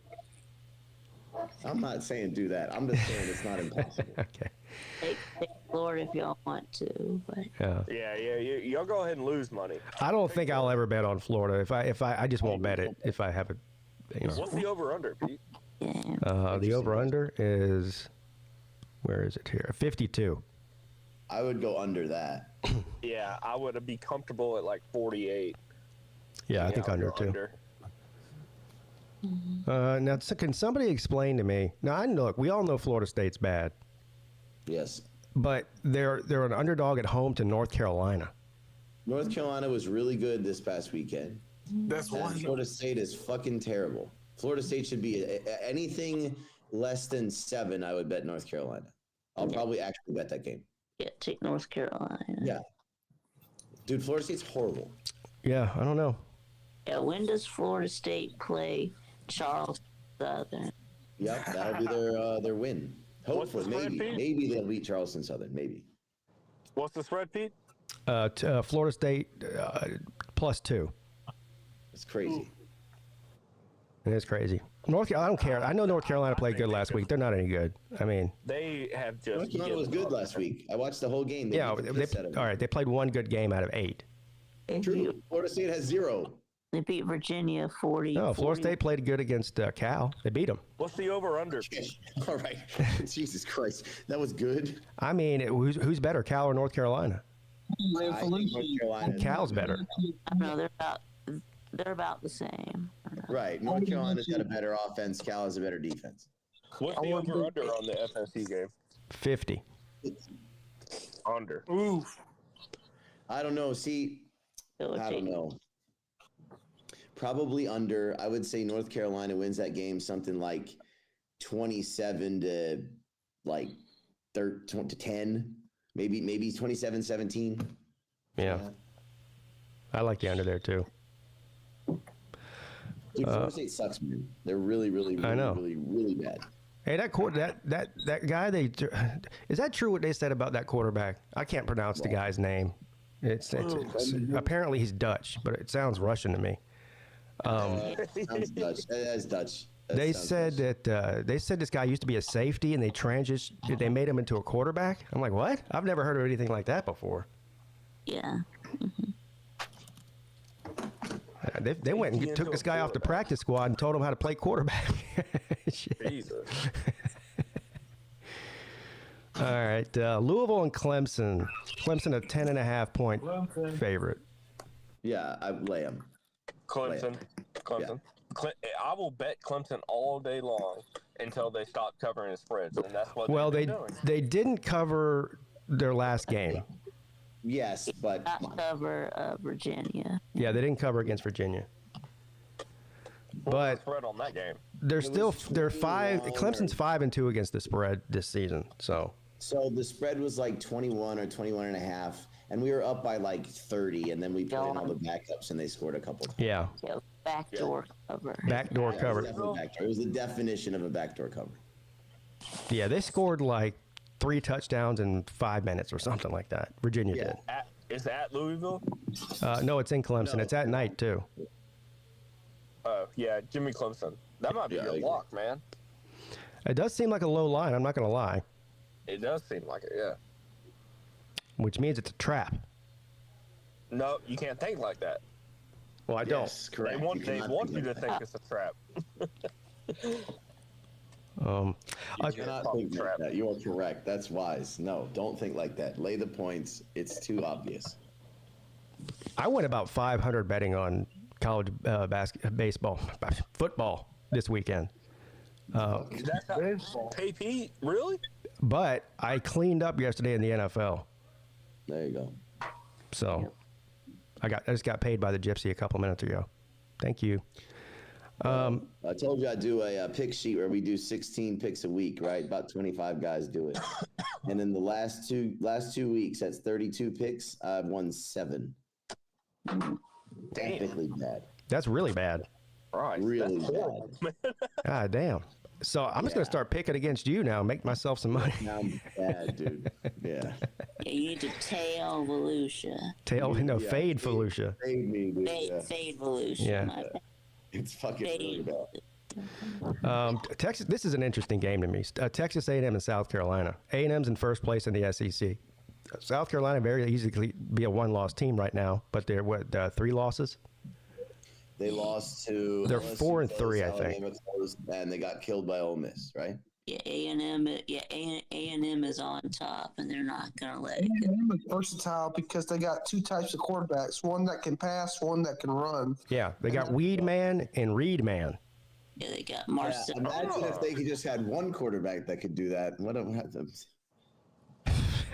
I'm not saying do that. I'm just saying it's not impossible. Okay. Take Florida if y'all want to, but Yeah. Y'all go ahead and lose money. I don't think I'll ever bet on Florida. I just won't bet it if I have it. What's the over/under, Pete? yeah. The over/under is, where is it here? 52. I would go under that. Yeah, I would be comfortable at like 48. Yeah, I think I'll under go too. Now, can somebody explain to me? Now, look, we all know Florida State's bad, Yes. but they're an underdog at home to North Carolina. North Carolina was really good this past weekend. That's And one. Florida State is fucking terrible. Florida State should be anything less than 7. I would bet North Carolina. I'll probably actually bet that game. Yeah, take North Carolina. Yeah. Dude, Florida State's horrible. Yeah, I don't know. Yeah, when does Florida State play Charleston Southern? Yep, that'll be their win. What's the Hopefully, spread, Pete? maybe they'll beat Charleston Southern. Maybe. What's the spread, Pete? Florida State +2. It's crazy. It is crazy. I don't care. I know North Carolina played good last week. They're not any good. I mean, They have just. North Carolina was good last week. I watched the whole game. They yeah, beat the piss out of them. all right. They played one good game out of 8. True. Florida State has 0. They beat Virginia 40. No, Florida State played good against Cal. They beat them. What's the over/under? All right. Jesus Christ. That was good. I mean, who's better, Cal or North Carolina? I think North Carolina. Cal's better. I don't know, they're about the same. Right. North Carolina's got a better offense. Cal has a better defense. What's the over/under on the FSC game? 50. Under. Oof. I don't know. See, I don't know. Probably under. I would say North Carolina wins that game something like 27 to like 13 to 10. Maybe 27-17. Yeah. I like the under there too. Dude, Florida State sucks, man. They're really, really, really, I know. really, really bad. Hey, that guy. Is that true? What they said about that quarterback? I can't pronounce the guy's name. It's apparently he's Dutch, but it sounds Russian to me. Sounds Dutch. That's Dutch. They said that this guy used to be a safety, and they made him into a quarterback. I'm like, what? I've never heard of anything like that before. Yeah. They went and took this guy off the practice squad and told him how to play quarterback. Jesus. All right, Louisville and Clemson. Clemson a 10.5-point favorite. Yeah, I lay him. Clemson. I will bet Clemson all day long until they stop covering the spreads, and that's what they're doing. They didn't cover their last game. Yes, but Not cover Virginia. Yeah, they didn't cover against Virginia. What was But the spread on that game? they're 5. Clemson's 5-2 against the spread this season. So the spread was like 21 or 21 and a half, and we were up by like 30, and then we put in all the backups, and they scored a couple. yeah, Backdoor cover. backdoor It cover. was definitely backdoor. It was the definition of a backdoor cover. Yeah, they scored like 3 touchdowns in 5 minutes or something like that. Virginia did. Is at Louisville? No, it's in Clemson. No. It's at night too. Oh, yeah, Jimmy Clemson. That might be your lock, man. It does seem like a low line. I'm not going to lie. It does seem like it, yeah. Which means it's a trap. No, you can't think like that. Well, I Yes, They correct. want cannot you to like think it's a trap. don't. You cannot think like that. You are correct. That's wise. No, don't think like that. Lay the points. It's too obvious. I went about 500 betting on college football this weekend. That's how, Peete, really? But I cleaned up yesterday in the NFL. There you go. So I just got paid by the Gypsy a couple minutes ago. Thank you. I told you I do a pick sheet where we do 16 picks a week, right? About 25 guys do it. And in the last two weeks, that's 32 picks. I've won 7. Epically bad. That's really bad. Right. Really That's horrible, man. God damn. So I'm just going to start picking against you now and make myself some money. Now I'm bad, dude. Yeah. Yeah, you need to tail Volusia. Fade Felucia. Fade me, dude. Yeah. Fade Volusia. Yeah. My bad. It's fucking really bad. Texas. This is an interesting game to me. Texas A&M and South Carolina. A&M's in first place in the SEC. South Carolina very easily be a 1-loss team right now, but they're 3 losses. They lost to. They're LSU 4-3, I think. Alabama closed, and they got killed by Ole Miss, right? Yeah, A&M. Yeah, A&M is on top, and they're not gonna let it go. A&M is versatile because they got 2 types of quarterbacks: one that can pass, one that can run. Yeah, they got Weed Man and Reed Man. Yeah, they got Marcel. Imagine if they could just had one quarterback that could do that. What happens?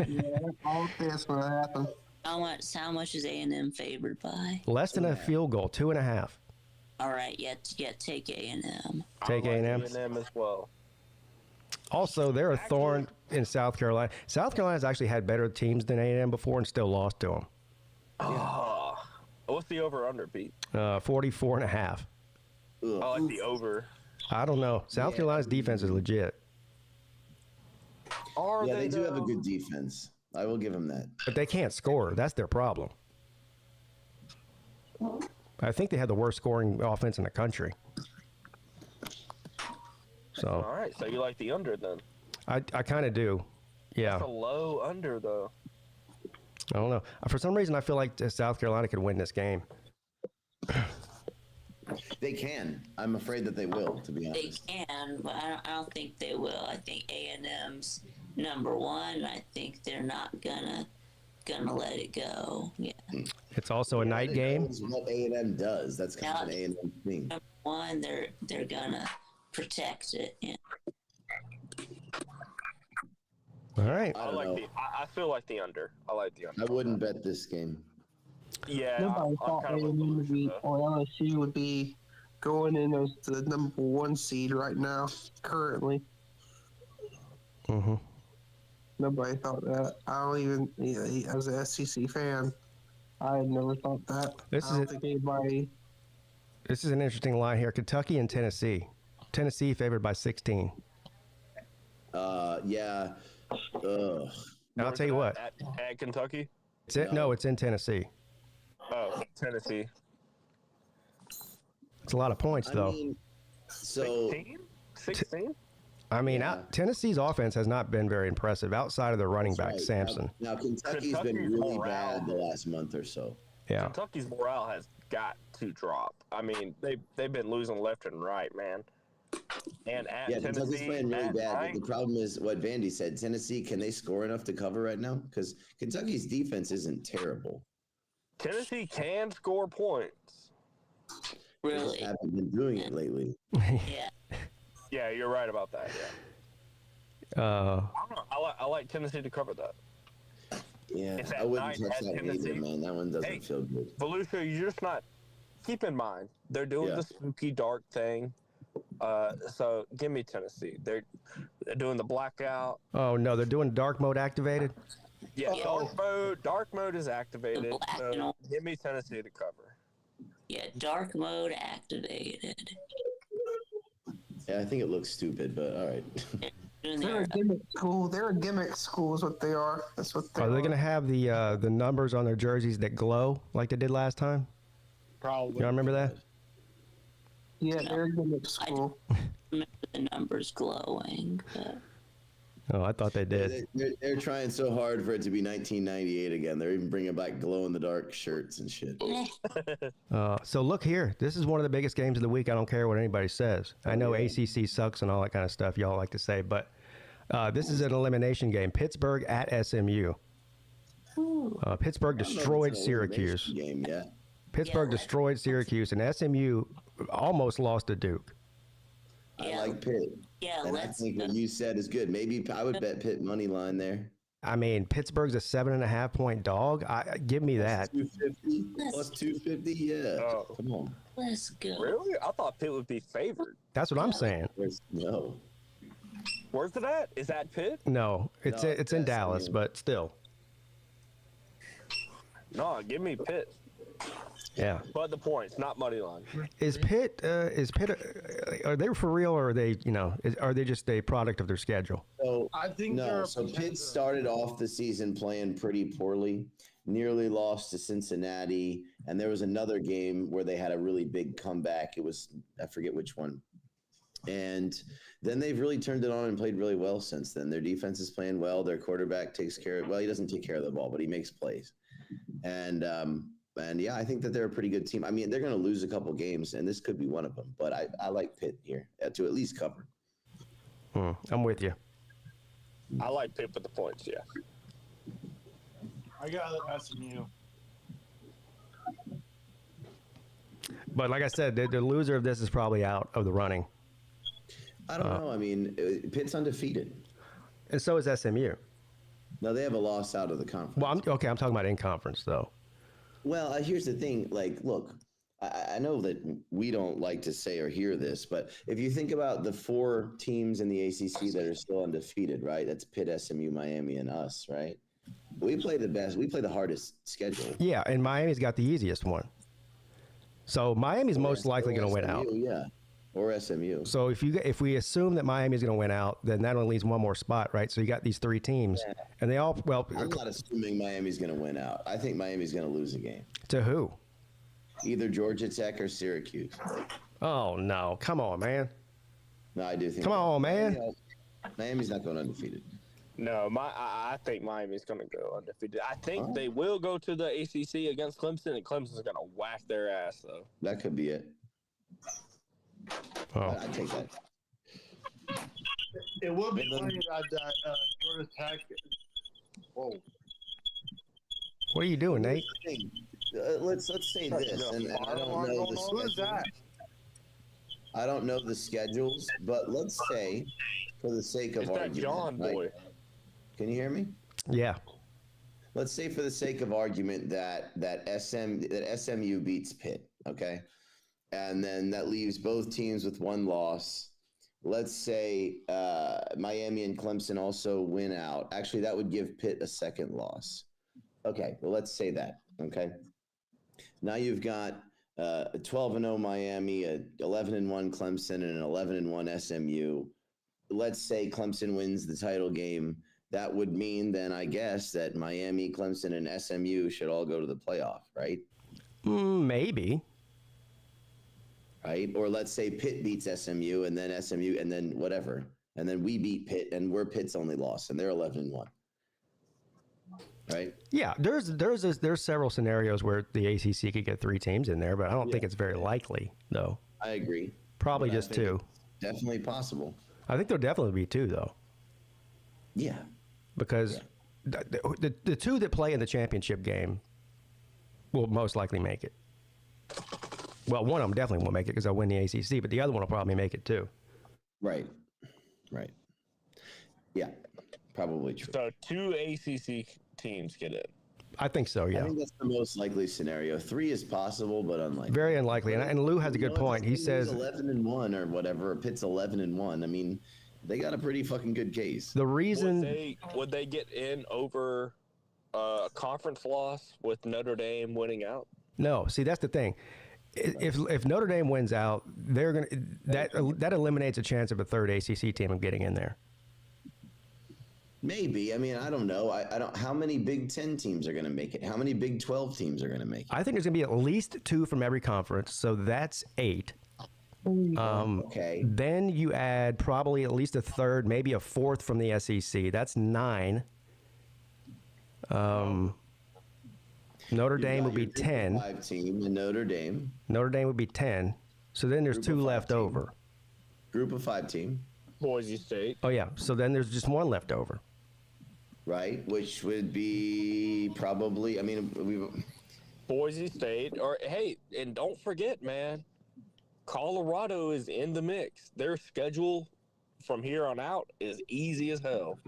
Yeah, all that's going to happen. How much is A&M favored by? Less than a field goal, 2.5. All right, yeah, take A&M. Take I like A&M. A&M as well. Also, they're a thorn in South Carolina. South Carolina's actually had better teams than A&M before and still lost to them. Oh, what's the over/under, Pete? 44.5. I like the over. I don't know. South Carolina's defense is legit, Yeah, they do have a good defense. I will give them that. but they can't score. That's their problem. I think they have the worst scoring offense in the country. All So right, so you like the under then? I kind of do. Yeah. It's a low under though. I don't know. For some reason, I feel like South Carolina could win this game. They can. I'm afraid that they will, to be They honest. can, but I don't think they will. I think A&M's number 1. I think they're not gonna let it go. Yeah, It's also a night game. That's what A&M does. That's kind of an A&M thing. number 1, they're gonna protect it. Yeah. All right. I don't know. I feel like the under. I like the under. I wouldn't bet this game. Yeah, Nobody I'm thought kind of with A&M would Volusia, be, though. or LSU would be going in as the number 1 seed right now, currently. Mm-hmm. Nobody thought that. I don't even, as an SEC fan, I had never thought that. This I don't think anybody. This is an interesting line here. Kentucky and Tennessee. Tennessee favored by 16. Yeah. Ugh. I'll tell you what. At Kentucky? It's in Tennessee. Oh, Tennessee. It's a lot of points, I though. mean, so 16? I mean, Yeah. Tennessee's offense has not been very impressive outside of their running back, right. Sampson. Now Kentucky's been Kentucky's really morale. bad the last month or so. Yeah. Kentucky's morale has got to drop. I mean, they've been losing left and right, man. And at Yeah, Tennessee, Kentucky's playing really at bad. night, But the problem is what Vandy said. Tennessee, can they score enough to cover right now? Because Kentucky's defense isn't terrible. Tennessee can score points. They just Really? haven't been doing it lately. Yeah. Yeah, you're right about that. Yeah, I don't know. I like Tennessee to cover that. Yeah, It's at I wouldn't night touch at that Tennessee. either, man. That one doesn't Hey. feel good. Volusia, you're just not. Keep in mind, they're doing Yeah. the spooky dark thing. So give me Tennessee. They're doing the blackout. Oh no, they're doing dark mode activated. Yeah, Oh. dark mode is activated. black and So all. give me Tennessee to cover. Yeah, dark mode activated. Yeah, I think it looks stupid, but all right. Doing They're their- a gimmick school. They're a gimmick school is what they are. That's what they Are are. they going to have the numbers on their jerseys that glow like they did last time? Probably. Y'all remember that? Yeah, they're a gimmick school. remember the numbers glowing. But Oh, I thought they did. They're trying so hard for it to be 1998 again. They're even bringing back glow-in-the-dark shirts and shit. So look here. This is one of the biggest games of the week. I don't care what anybody says. I know ACC sucks and all that kind of stuff y'all like to say, but this is an elimination game. Pittsburgh at SMU. Pittsburgh I don't know if destroyed it's an elimination Syracuse. game yet. Pittsburgh Yeah. destroyed Syracuse, and SMU almost lost to Duke. I like Pitt. Yeah, And I let's think what you said is good. Maybe I would bet Pitt money line there. I mean, Pittsburgh's a 7.5 point dog. Give me that. 250 plus 250. Yeah. Oh. Come on. let's go. Really? I thought Pitt would be favored. That's what I'm saying. No. Where's it at? Is that Pitt? No, it's No, it's in it's Dallas, SMU. but still, No, give me Pitt. yeah. But the points, not money line. Is Pitt? Are they for real, or are they? Are they just a product of their schedule? So I think no. they're a So Pitt pretender. started off the season playing pretty poorly. Nearly lost to Cincinnati, and there was another game where they had a really big comeback. It was I forget which one. And then they've really turned it on and played really well since then. Their defense is playing well. Their quarterback takes care of. Well, he doesn't take care of the ball, but he makes plays. And yeah, I think that they're a pretty good team. I mean, they're going to lose a couple games, and this could be one of them. But I like Pitt here to at least cover. I'm with you. I like Pitt with the points, yeah. I got SMU. But like I said, the loser of this is probably out of the running, I don't know. I mean, Pitt's undefeated. and so is SMU. No, they have a loss out of the conference. Well, I'm talking about in conference though. Well, here's the thing. Like, look, I know that we don't like to say or hear this, but if you think about the four teams in the ACC that are still undefeated, right? That's Pitt, SMU, Miami, and us, right? We play the best. We play the hardest schedule. Yeah, and Miami's got the easiest one. So Miami's most likely going to win out. Yeah, or SMU. So if we assume that Miami's going to win out, then that only leaves one more spot, right? So you got these three teams, and they all I'm not assuming Miami's going to win out. I think Miami's going to lose a game. to who? Either Georgia Tech or Syracuse. Oh no! Come on, man. No, I do think. Come on, man. Miami's not going undefeated. No, I think Miami's going to go undefeated. I think they will go to the ACC against Clemson, and Clemson's going to whack their ass, though. That could be it. Oh, I take that. It would be funny that Georgia Tech. Whoa. what are you doing, Nate? Let's say this, and I don't know the Who is that? I don't know the schedules, but let's say, for the sake of It's that argument, John right? boy. Can you hear me? Yeah. Let's say, for the sake of argument, that SMU beats Pitt, okay, and then that leaves both teams with one loss. Let's say Miami and Clemson also win out. Actually, that would give Pitt a second loss. Okay, well, let's say that. Okay, now you've got a 12-0 Miami, a 11-1 Clemson, and an 11-1 SMU. Let's say Clemson wins the title game. That would mean then, I guess, that Miami, Clemson, and SMU should all go to the playoff, right? Maybe. right? Or let's say Pitt beats SMU, and then SMU, and then whatever, and then we beat Pitt, and we're Pitt's only loss, and they're 11-1. Right? Yeah, there's several scenarios where the ACC could get 3 teams in there, but I don't think it's very likely, though. I agree. Probably But I just think 2. it's definitely possible. I think there'll definitely be 2, though, Yeah. because the 2 that play in the championship game will most likely make it. Well, one of them definitely won't make it because they'll win the ACC, but the other one will probably make it too. Right. Right. Yeah. Probably true. So 2 ACC teams get in. I think so, I yeah. think that's the most likely scenario. 3 is possible, but unlikely. Very unlikely. And Lou has a good point. He says 11-1 or whatever. Pitt's 11-1. I mean, they got a pretty fucking good case. the reason Would they get in over a conference loss with Notre Dame winning out? No, see, that's the thing. If Notre Dame wins out, they're gonna that eliminates a chance of a 3rd ACC team of getting in there. Maybe. I mean, I don't know. I don't. How many Big 10 teams are going to make it? How many Big 12 teams are going to make it? I think there's gonna be at least 2 from every conference, so that's 8. Okay. Then you add probably at least a 3rd, maybe a 4th from the SEC. That's 9. Notre Dame would be 10. 5 team in Notre Dame. Notre Dame would be 10. So then there's Group 2 of 5 left team. over. Group of 5 team. Boise State. Oh yeah. So then there's just 1 left over. Right, which would be probably. I mean, Boise State. Or hey, and don't forget, man, Colorado is in the mix. Their schedule from here on out is easy as hell.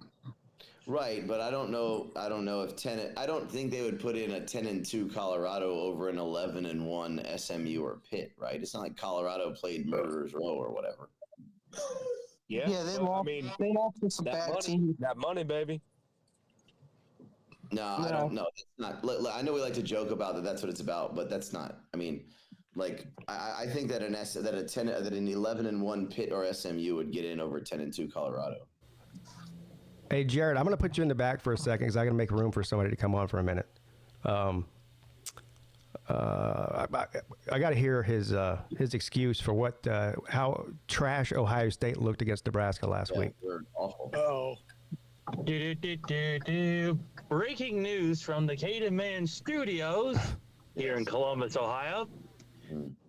right, but I don't know. I don't know if 10. I don't think they would put in a 10-2 Colorado over an 11-1 SMU or Pitt. Right, it's not like Colorado played Murderers Row or whatever. Yeah, they well, lost. I mean, They lost to some bad teams. that money, baby. No, I don't know. That's not. I know we like to joke about that. That's what it's about, but that's not. I mean, like I think that an 11-1 Pitt or SMU would get in over 10-2 Colorado. Hey Jared, I'm gonna put you in the back for a second because I gotta make room for somebody to come on for a minute. I got to hear his excuse for how trash Ohio State looked against Nebraska last week. They're awful. Oh. Breaking news from the Caveman Studios here in Columbus, Ohio.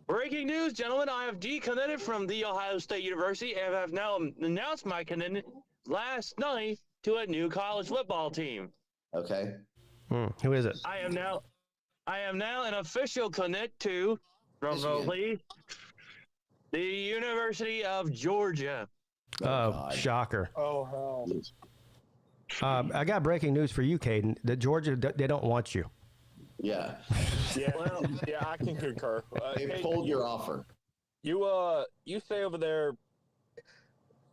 Breaking news, gentlemen. I have decommitted from The Ohio State University and have now announced my commitment last night to a new college football team. Okay. Who is it? I am now an official commit to, drumroll please, the University of Georgia. Oh, shocker. Oh, hell. I got breaking news for you, Caden. That Georgia, they don't want you. Yeah. Yeah, well, yeah, I can concur. They Hey, pulled your offer. you stay over there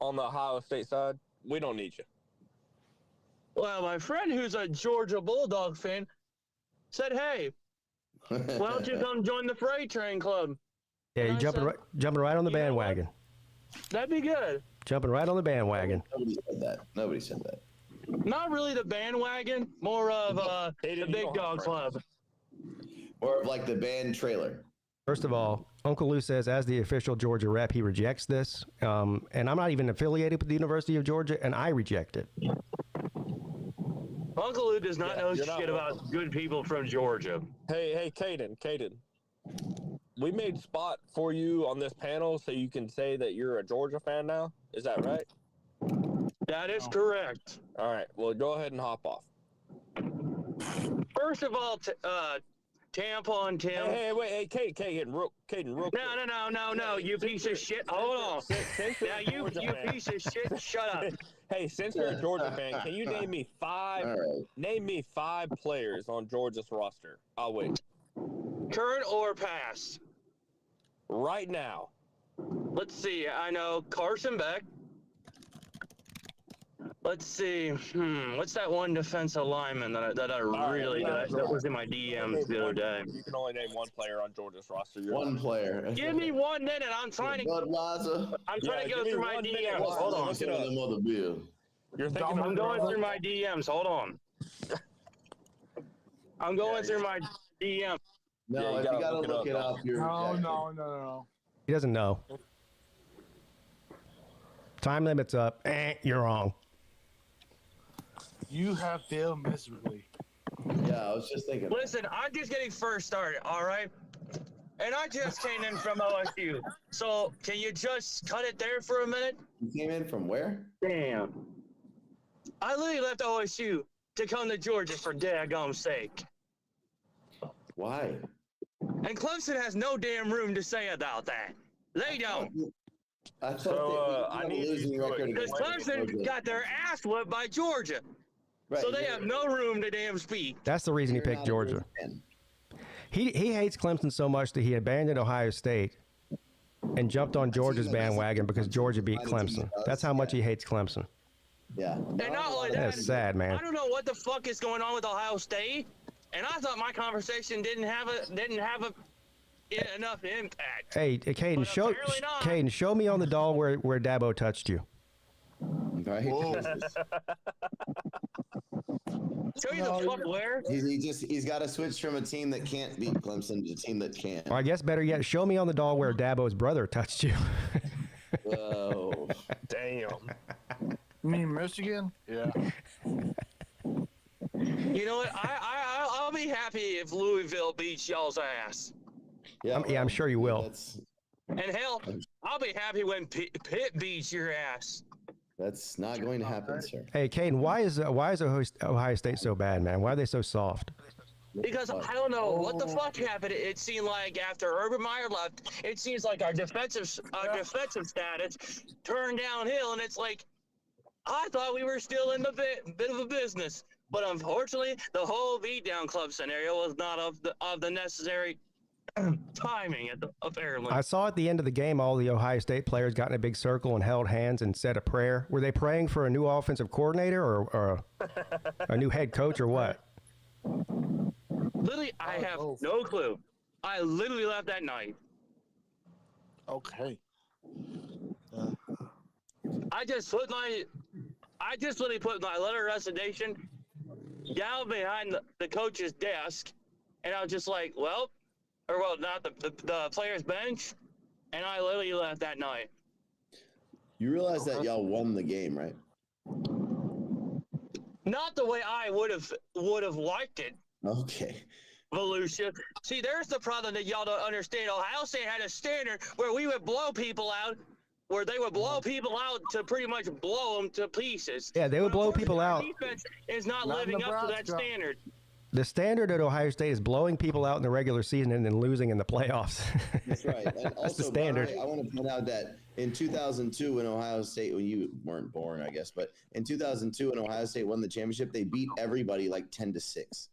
on the Ohio State side. We don't need you. Well, my friend who's a Georgia Bulldog fan said, hey, why don't you come join the Freight Train Club? Yeah, And you I jumping said, right on the "You know what? bandwagon. That'd be good. Jumping right on the bandwagon. Nobody said that. Not really the bandwagon, more of the Big Dog Club. Or of like the band trailer. First of all, Uncle Lou says, as the official Georgia rep, he rejects this. And I'm not even affiliated with the University of Georgia, and I reject it. Uncle Lou does not know you're not shit about good people from Georgia. Hey, Caden. We made spot for you on this panel so you can say that you're a Georgia fan now. Is that right? That is correct. All right. Well, go ahead and hop off. First of all, Tampon Tim. Hey, wait. Hey, Caden, real quick. No, you piece of shit. Hold on. Now, you piece of shit, shut up. Hey, since you're a Georgia fan, can you name me five players on Georgia's roster? I'll wait. Current or past? Right now. Let's see. I know Carson Beck. Let's see. What's that one defensive lineman that was in my DMs the other day? You can only name one player on Georgia's roster. One player. Give me 1 minute. I'm trying to go through my DMs. Hold on. You're thinking I'm going through my DMs. Hold on. I'm going through my DMs. No, Yeah, you gotta look it up. No. He doesn't know. Time limit's up. You're wrong. You have failed miserably. Yeah, I was just thinking. Listen, I'm just getting first started, all right? And I just came in from OSU. So can you just cut it there for a minute? You came in from where? Damn. I literally left OSU to come to Georgia for daggone sake. Why? And Clemson has no damn room to say about that. They don't. I thought So, they I need losing you to record Because against Clemson Georgia. got their ass whipped by Georgia. Right, So they have no room to damn speak. That's the reason he You're picked not a Georgia. Georgia fan. He hates Clemson so much that he abandoned Ohio State and jumped on Georgia's bandwagon because Georgia beat Clemson. That's how much he hates Clemson. Yeah. And not only that, That's sad, man. I don't know what the fuck is going on with Ohio State. And I thought my conversation didn't have enough impact. Hey, Caden, But apparently not. show me on the doll where Dabo touched you. Right? Show you the fuck where? He's got to switch from a team that can't beat Clemson to a team that can. Or I guess better yet, show me on the doll where Dabo's brother touched you. Whoa. Damn. You mean Michigan? Yeah. You know what? I'll be happy if Louisville beats y'all's ass. Yeah, I'm sure you will. And hell, I'll be happy when Pitt beats your ass. That's not going to happen, sir. Hey, Caden, why is Ohio State so bad, man? Why are they so soft? Because I don't know what the fuck happened. It seemed like after Urban Meyer left, it seems like our defensive status turned downhill, and it's like I thought we were still in the bit of a business, but unfortunately, the whole beatdown club scenario was not of the necessary timing. Apparently, I saw at the end of the game, all the Ohio State players got in a big circle and held hands and said a prayer. Were they praying for a new offensive coordinator or a new head coach or what? Literally, I have no clue. I literally left that night. Okay. I just literally put my letter of resignation down behind the coach's desk, and I was just like, not the player's bench, and I literally left that night. You realize that y'all won the game, right? Not the way I would have liked it. Okay. Volusia. See, there's the problem that y'all don't understand. Ohio State had a standard where we would blow people out, where they would blow people out to pretty much blow them to pieces. Yeah, they would blow people out. Defense is not living up to that standard. The standard at Ohio State is blowing people out in the regular season and then losing in the playoffs. That's right. And That's also, the standard. I want to point out that in 2002, when Ohio State, when you weren't born, I guess, but in 2002, when Ohio State won the championship, they beat everybody like 10-6.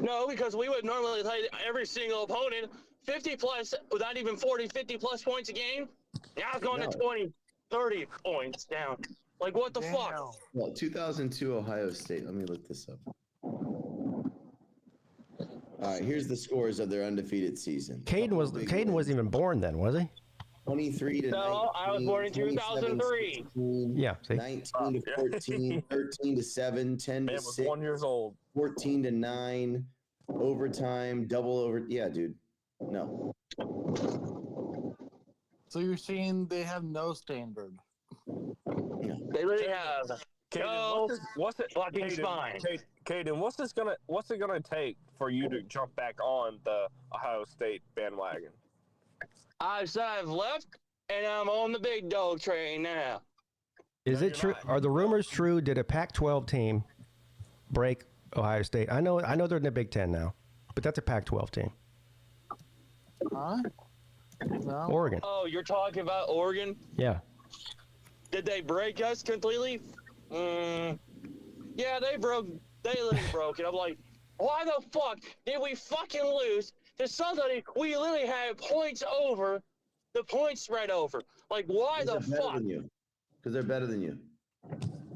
No, because we would normally play every single opponent 50 plus, without even 40, 50 plus points a game. Now it's going to 20, 30 points down. Like, what the fuck? Well, 2002 Ohio State. Let me look this up. All right, here's the scores of their undefeated season. Caden wasn't even born then, was he? 23 to 19. No, I was born in 2003. 16, Yeah, see? 19 to 14, 13 to 7, 10 Man to was 6, 1 year old. 14 to 9, overtime, double over. Yeah, dude. No. So you're saying they have no standard? They really have no fucking spine. Caden, what's it gonna take for you to jump back on the Ohio State bandwagon? I've left, and I'm on the big dog train now. Is it true? Are the rumors true? Did a Pac-12 team break Ohio State? I know they're in the Big Ten now, but that's a Pac-12 team. Huh? No. Oregon. Oh, you're talking about Oregon? Yeah. Did they break us completely? Yeah, they literally broke it. I'm like, why the fuck did we fucking lose to somebody we literally had points over, the point spread over? Like, why the fuck? Because they're better than you.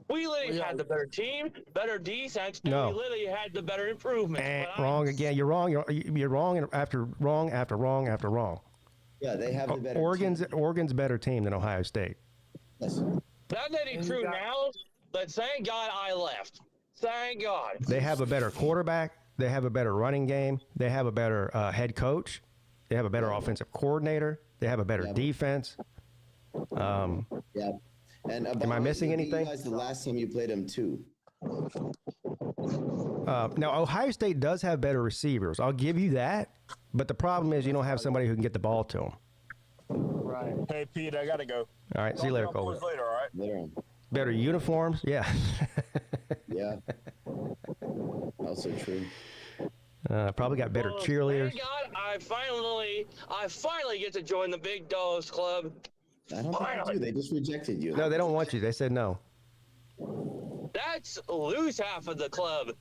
We literally had the better team, better defense, and No. we literally had the better improvement. Wrong again. You're wrong. You're wrong after wrong after wrong after wrong. Yeah, they have the better Oregon's better team than Ohio State. Yes. That ain't true now, but thank God I left. Thank God. They have a better quarterback. They have a better running game. They have a better head coach. They have a better offensive coordinator. They have a better defense. Yeah. And Am I missing anything? You guys, the last time you played them too. Now, Ohio State does have better receivers. I'll give you that. But the problem is you don't have somebody who can get the ball to them. Right. Hey, Pete, I got to go. All right, see you later, Cole. Later, all right? Later on. Better uniforms? Yeah. Yeah. Also true. Probably got better Well, cheerleaders. Thank God, I finally get to join the Big Dogs Club. I don't think they do. They just rejected you. No, they don't want you. They said no. That's lose half of the club.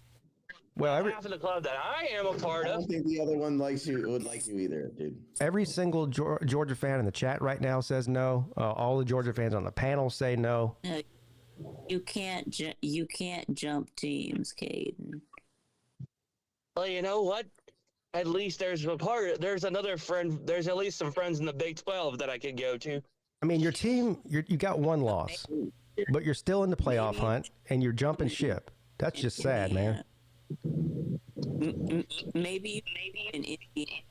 Well, Half of the club that I am a part I of. don't think the other one would like you either, dude. every single Georgia fan in the chat right now says no. All the Georgia fans on the panel say no. You can't jump teams, Caden. Well, you know what? At least there's another friend. There's at least some friends in the Big 12 that I could go to. I mean, your team, you got one loss, but you're still in the playoff hunt, and you're jumping ship. That's just sad, man. Maybe an Indiana,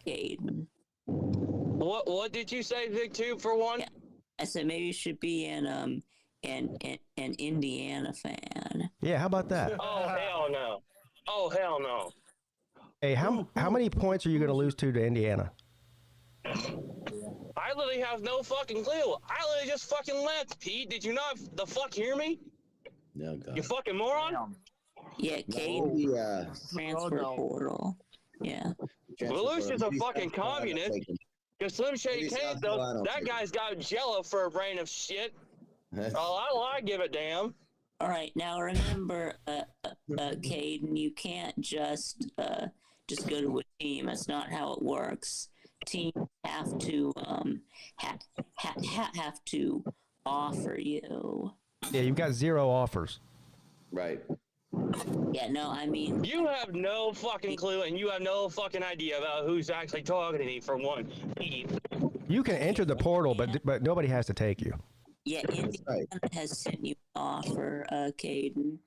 Caden. What did you say, Vic? Two for one? Yeah. I said maybe you should be an Indiana fan. Yeah, how about that? Oh hell no! Oh hell no! Hey, how many points are you going to lose to Indiana? I literally have no fucking clue. I literally just fucking left, Pete. Did you not the fuck hear me? No, God. You fucking moron. Yeah, Caden. Yeah. Transfer portal. Yeah. Volusia's a fucking communist. Because Slim Shady Kane, though, that guy's got jello for a brain of shit. I give a damn. All right, now remember, Caden, you can't just go to a team. That's not how it works. Teams have to have to offer you. Yeah, you've got 0 offers. Right. Yeah, no, I mean, You have no fucking clue, and you have no fucking idea about who's actually talking to me for one. You can enter the portal, but nobody has to take you. yeah, Indiana has sent you an offer, Caden.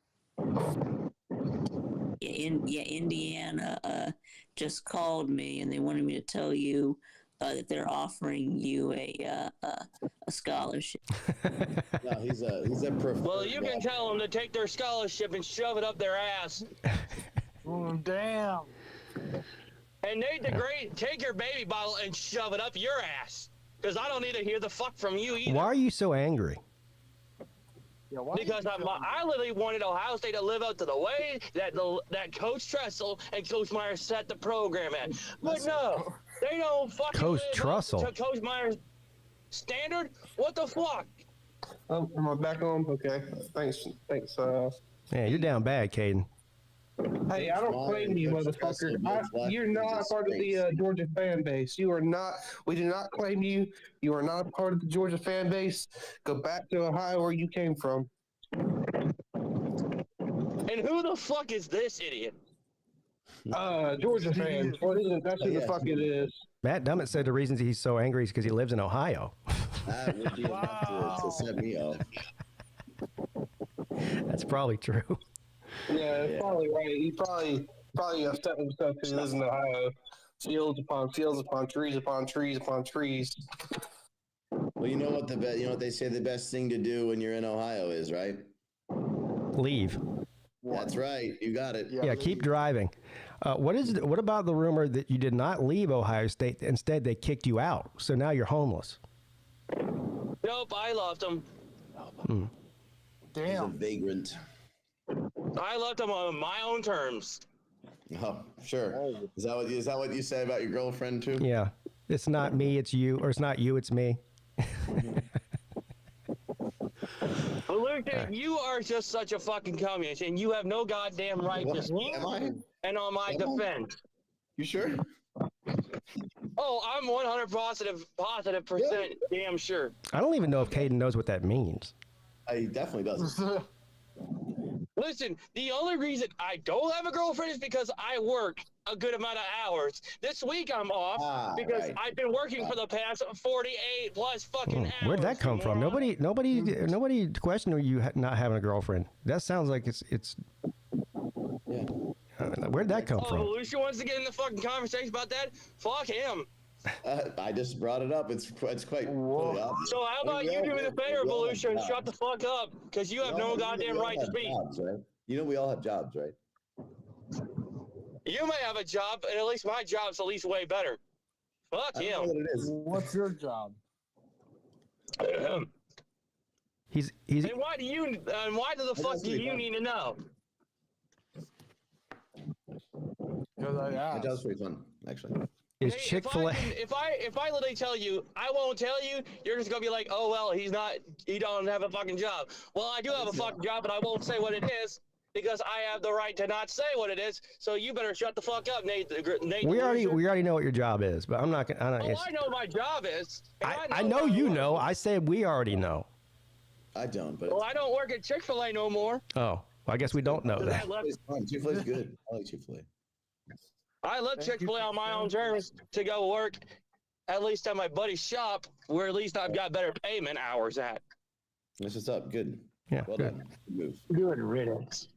Yeah, Indiana just called me, and they wanted me to tell you that they're offering you a scholarship. No, he's a preferred. Well, you can tell them to take their scholarship and shove it up their ass. Damn. And Nate the Great, take your baby bottle and shove it up your ass. Because I don't need to hear the fuck from you either. Why are you so angry? Yeah, why Because I literally wanted Ohio State to live up to the way that Coach Tressel and Coach Myers set the program at. But no, they don't fucking Coach live Tressel? up to Coach Myers' standard. What the fuck? Oh, am I back on? Okay. Thanks. Yeah, you're down bad, Caden. Hey, I don't claim you, motherfucker. You're not a part of the Georgia fan base. You are not. We do not claim you. You are not a part of the Georgia fan base. Go back to Ohio where you came from. And who the fuck is this idiot? Georgia fans. Well, that's who the fuck it is. Matt Dummett said the reason he's so angry is because he lives in Ohio. That would be enough to set me off. That's probably true. Yeah, it's probably right. He probably upset himself because he lives in Ohio. Fields upon fields upon trees upon trees upon trees. Well, you know what they say the best thing to do when you're in Ohio is, right? Leave. That's right. You got it. Yeah, keep driving. What about the rumor that you did not leave Ohio State? Instead, they kicked you out. So now you're homeless. Nope, I left him. He's a Damn. vagrant. I left him on my own terms. Oh, sure. Is that what you say about your girlfriend too? Yeah. It's not me, it's you. Or it's not you, it's me. But Luke, you are just such a fucking communist, and you have no goddamn right to speak Am I? and on my defense. You sure? Oh, I'm 100% damn sure. I don't even know if Caden knows what that means. He definitely doesn't. Listen, the only reason I don't have a girlfriend is because I work a good amount of hours. This week I'm off because right. I've been working for the past 48 plus fucking hours. Where'd that come from? moron. Nobody questioned you not having a girlfriend. That sounds like it's Yeah. Where'd that come Oh, from? Volusia wants to get in the fucking conversation about that? Fuck him. I just brought it up. It's quite obvious. So how about you do me the favor, Volusia, and shut the fuck up? Because you have no goddamn right to speak. Jobs, right? You know we all have jobs, right? You may have a job, and at least my job's at least way better. Fuck I don't know him. what it is. What's your job? He's And why do the fuck do you need to know? Because I My asked. job's pretty fun, actually. is Hey, Chick-fil-A. If I literally tell you, I won't tell you, you're just gonna be like, oh well, he don't have a fucking job. Well, I do have a fucking job, but I won't say what it is because I have the right to not say what it is. So you better shut the fuck up, Nate. We already know what your job is, but I'm not gonna. I know my job is. and I know my you work. know. I said we already know. I don't, but Well, I don't work at Chick-fil-A no more. Oh, well, I guess we don't know that. Chick-fil-A's fun. Chick-fil-A's good. I like Chick-fil-A. I left Chick-fil-A on my own terms to go work, at least at my buddy's shop, where at least I've got better payment hours at. That's what's up. Good. Yeah, Well good. done. Good move. Good riddance.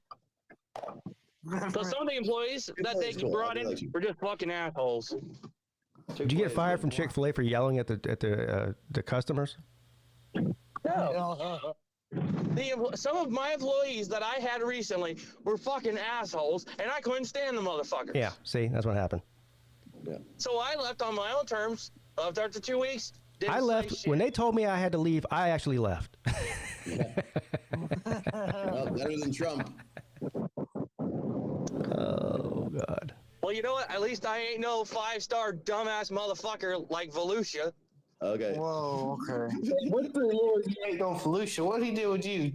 So some of the employees that they Cool. brought I in like you. were just fucking assholes. Did you get fired from Chick-fil-A for yelling at the customers? No. Some of my employees that I had recently were fucking assholes, and I couldn't stand the motherfuckers. Yeah. See, that's what happened. So I left on my own terms. Left after 2 weeks. Didn't I say left shit. when they told me I had to leave. I actually left. Well, better than Trump. Oh God. Well, you know what? At least I ain't no 5-star dumbass motherfucker like Volusia. Okay. Whoa, okay. What the Lord you hate on Felucia? What did he do with you?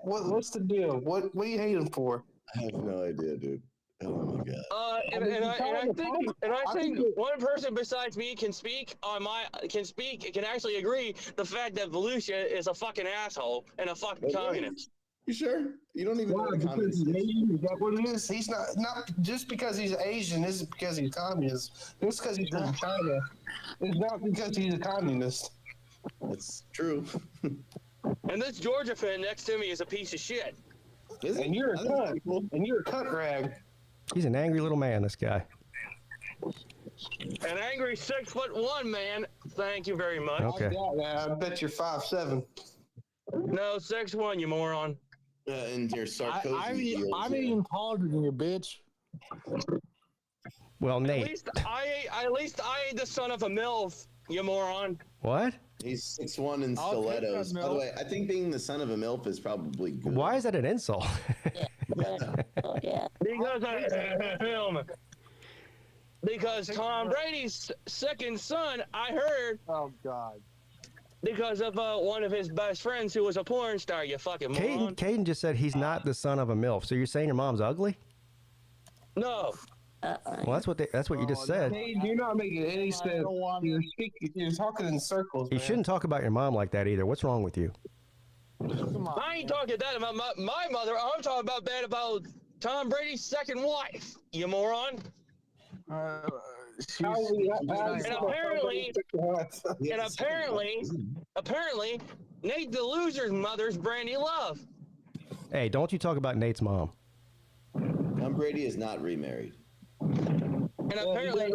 What's the deal? What do you hate him for? I have no idea, dude. Oh my god. And I think one person besides me can actually agree the fact that Volusia is a fucking asshole and a fucking communist. You sure? You don't even know what a communist is. Is that what it is? He's not just because he's Asian isn't because he's communist. Just because he's from China. It's not because he's a communist. That's true. And this Georgia fan next to me is a piece of shit. Is it? And you're a I think it's cunt. pretty cool. And you're a cunt rag. He's an angry little man. This guy. An angry 6'1" man. Thank you very much. Okay. I bet you're 5'7". No, 6'1", you moron. And your Sarkozy. I'm deals, even taller than you, bitch. Well, At Nate. least I ain't the son of a MILF, you moron. What? He's 6'1" in I'll take that stilettos. By the milf. way, I think being the son of a MILF is probably good. Why is that an insult? Oh, yeah. Because Tom Brady's second son, I heard, Oh God. because of one of his best friends who was a porn star, you fucking moron. Caden just said he's not the son of a MILF. So you're saying your mom's ugly? No. Well, that's what you just said. Hey, you're not making any sense. don't want- You're talking in circles. You man. shouldn't talk about your mom like that either. What's wrong with you? Come on. I ain't talking that about my mother. I'm talking about bad about Tom Brady's second wife, you moron. She's, How we- she's how- nice. And apparently, Nate the Loser's mother's Brandy Love. Hey, don't you talk about Nate's mom. Tom Brady is not remarried. And apparently,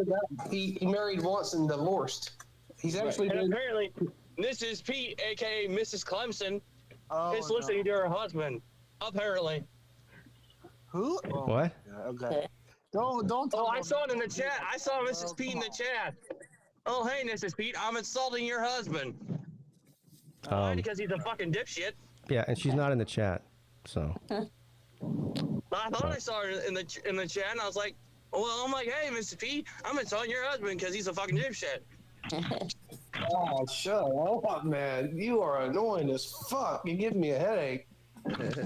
he married once and divorced. He's actually and been apparently, Mrs. Peete, aka Mrs. Clemson, Oh, is listening to her husband. Apparently. Who? Oh, What? yeah, okay. Don't. Oh, talk I about saw it me. in the chat. I saw Mrs. Peete in the chat. Oh, hey, Mrs. Peete, I'm insulting your husband. Why? Because he's a fucking dipshit. Yeah, and she's not in the chat. So I thought I saw her in the chat, and I was like, well, I'm like, hey, Mrs. Peete, I'm insulting your husband because he's a fucking dipshit. Oh, shut up, man. You are annoying as fuck. You give me a headache. Nate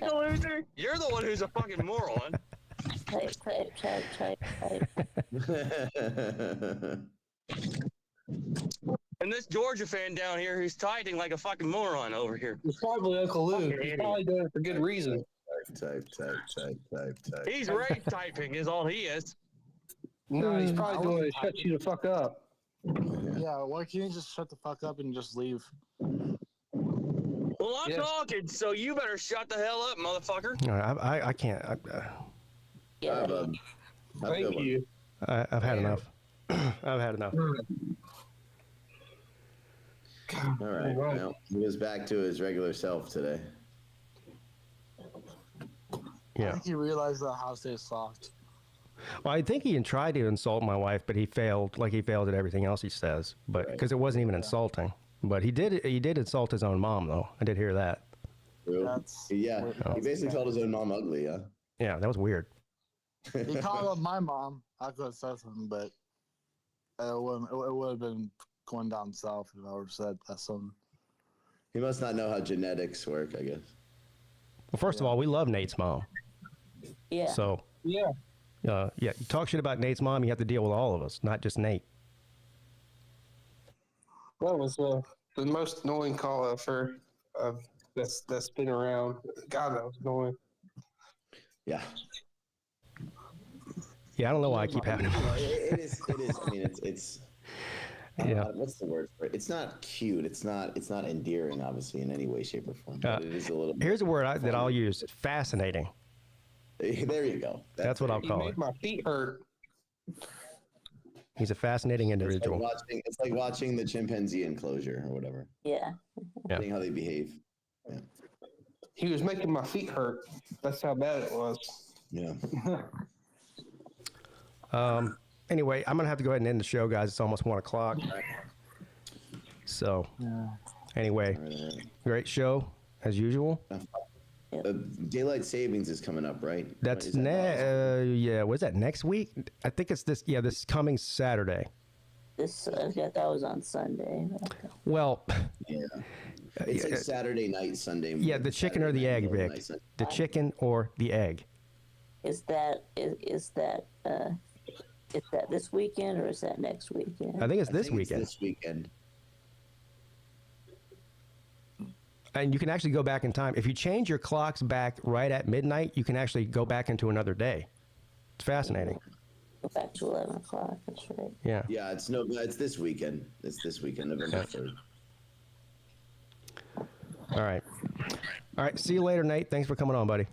the Loser, you're the one who's a fucking moron. And this Georgia fan down here who's typing like a fucking moron over here. It's probably Uncle Lou. Fucking He's idiot. probably doing it for good reason. Type. He's rape typing is all he is. No, he's probably doing it to shut you the fuck up. Yeah, why can't you just shut the fuck up and just leave? Well, I'm talking, so you better shut the hell up, motherfucker. All right, I can't. Yeah. Thank you. I've had enough. I've had enough. All right. Well, he was back to his regular self today. I Yeah. think he realized that Ohio State sucked. Well, I think he tried to insult my wife, but he failed. Like he failed at everything else he says. But because it wasn't even insulting. But he did insult his own mom, though. I did hear that. Yeah. He basically called his own mom ugly. Yeah. Yeah, that was weird. He called up my mom. I could have said something, but it would have been going down south if I would have said that something. He must not know how genetics work, I guess. Well, first of all, we love Nate's mom. Yeah. So, Yeah. yeah, you talk shit about Nate's mom, you have to deal with all of us, not just Nate. That was the most annoying call I've heard that's been around. God, that was annoying. Yeah. Yeah, I don't know why I keep having him. It is. I mean, it's. Yeah. What's the word for it? It's not cute. It's not endearing, obviously, in any way, shape, or form. But it is a little. Here's a word that I'll use: fascinating. There you go. That's what I'll You call it. made my feet hurt. He's a fascinating individual. It's like watching the chimpanzee enclosure or whatever. Yeah. Yeah. Seeing how they behave. Yeah. He was making my feet hurt. That's how bad it was. Yeah. Anyway, I'm gonna have to go ahead and end the show, guys. It's almost 1 o'clock. So, anyway, great show as usual. Daylight savings is coming up, right? That's Is that yeah. Was that next week? I think it's this. Yeah, this coming Saturday. This I thought was on Sunday. Well, yeah. It's like Saturday night, Sunday. Yeah, the chicken or the egg, Vic. The chicken or the egg. Is that this weekend or is that next weekend? I think it's this weekend. This weekend. And you can actually go back in time. If you change your clocks back right at midnight, you can actually go back into another day. It's fascinating. Go back to 11 o'clock. That's right. Yeah. Yeah, it's this weekend. It's this weekend, November 3rd. All right. All right. See you later, Nate. Thanks for coming on, buddy.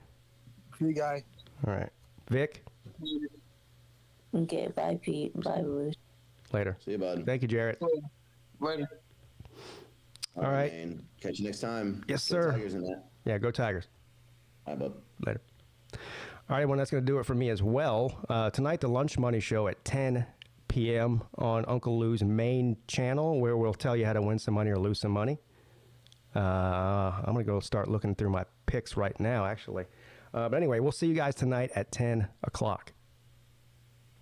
You guy. All right. Vic. Okay. Bye, Pete. Bye, Bruce. Later. See you, bud. Thank you, Jarrett. Later. All right. Man. Catch you next time. Yes, Go sir. Tigers in that. Yeah, go Tigers. Bye, bud. Later. All right, everyone, that's going to do it for me as well. Tonight, the Lunch Money Show at 10 p.m. on Uncle Lou's main channel, where we'll tell you how to win some money or lose some money. I'm going to go start looking through my picks right now, actually. But anyway, we'll see you guys tonight at 10 o'clock.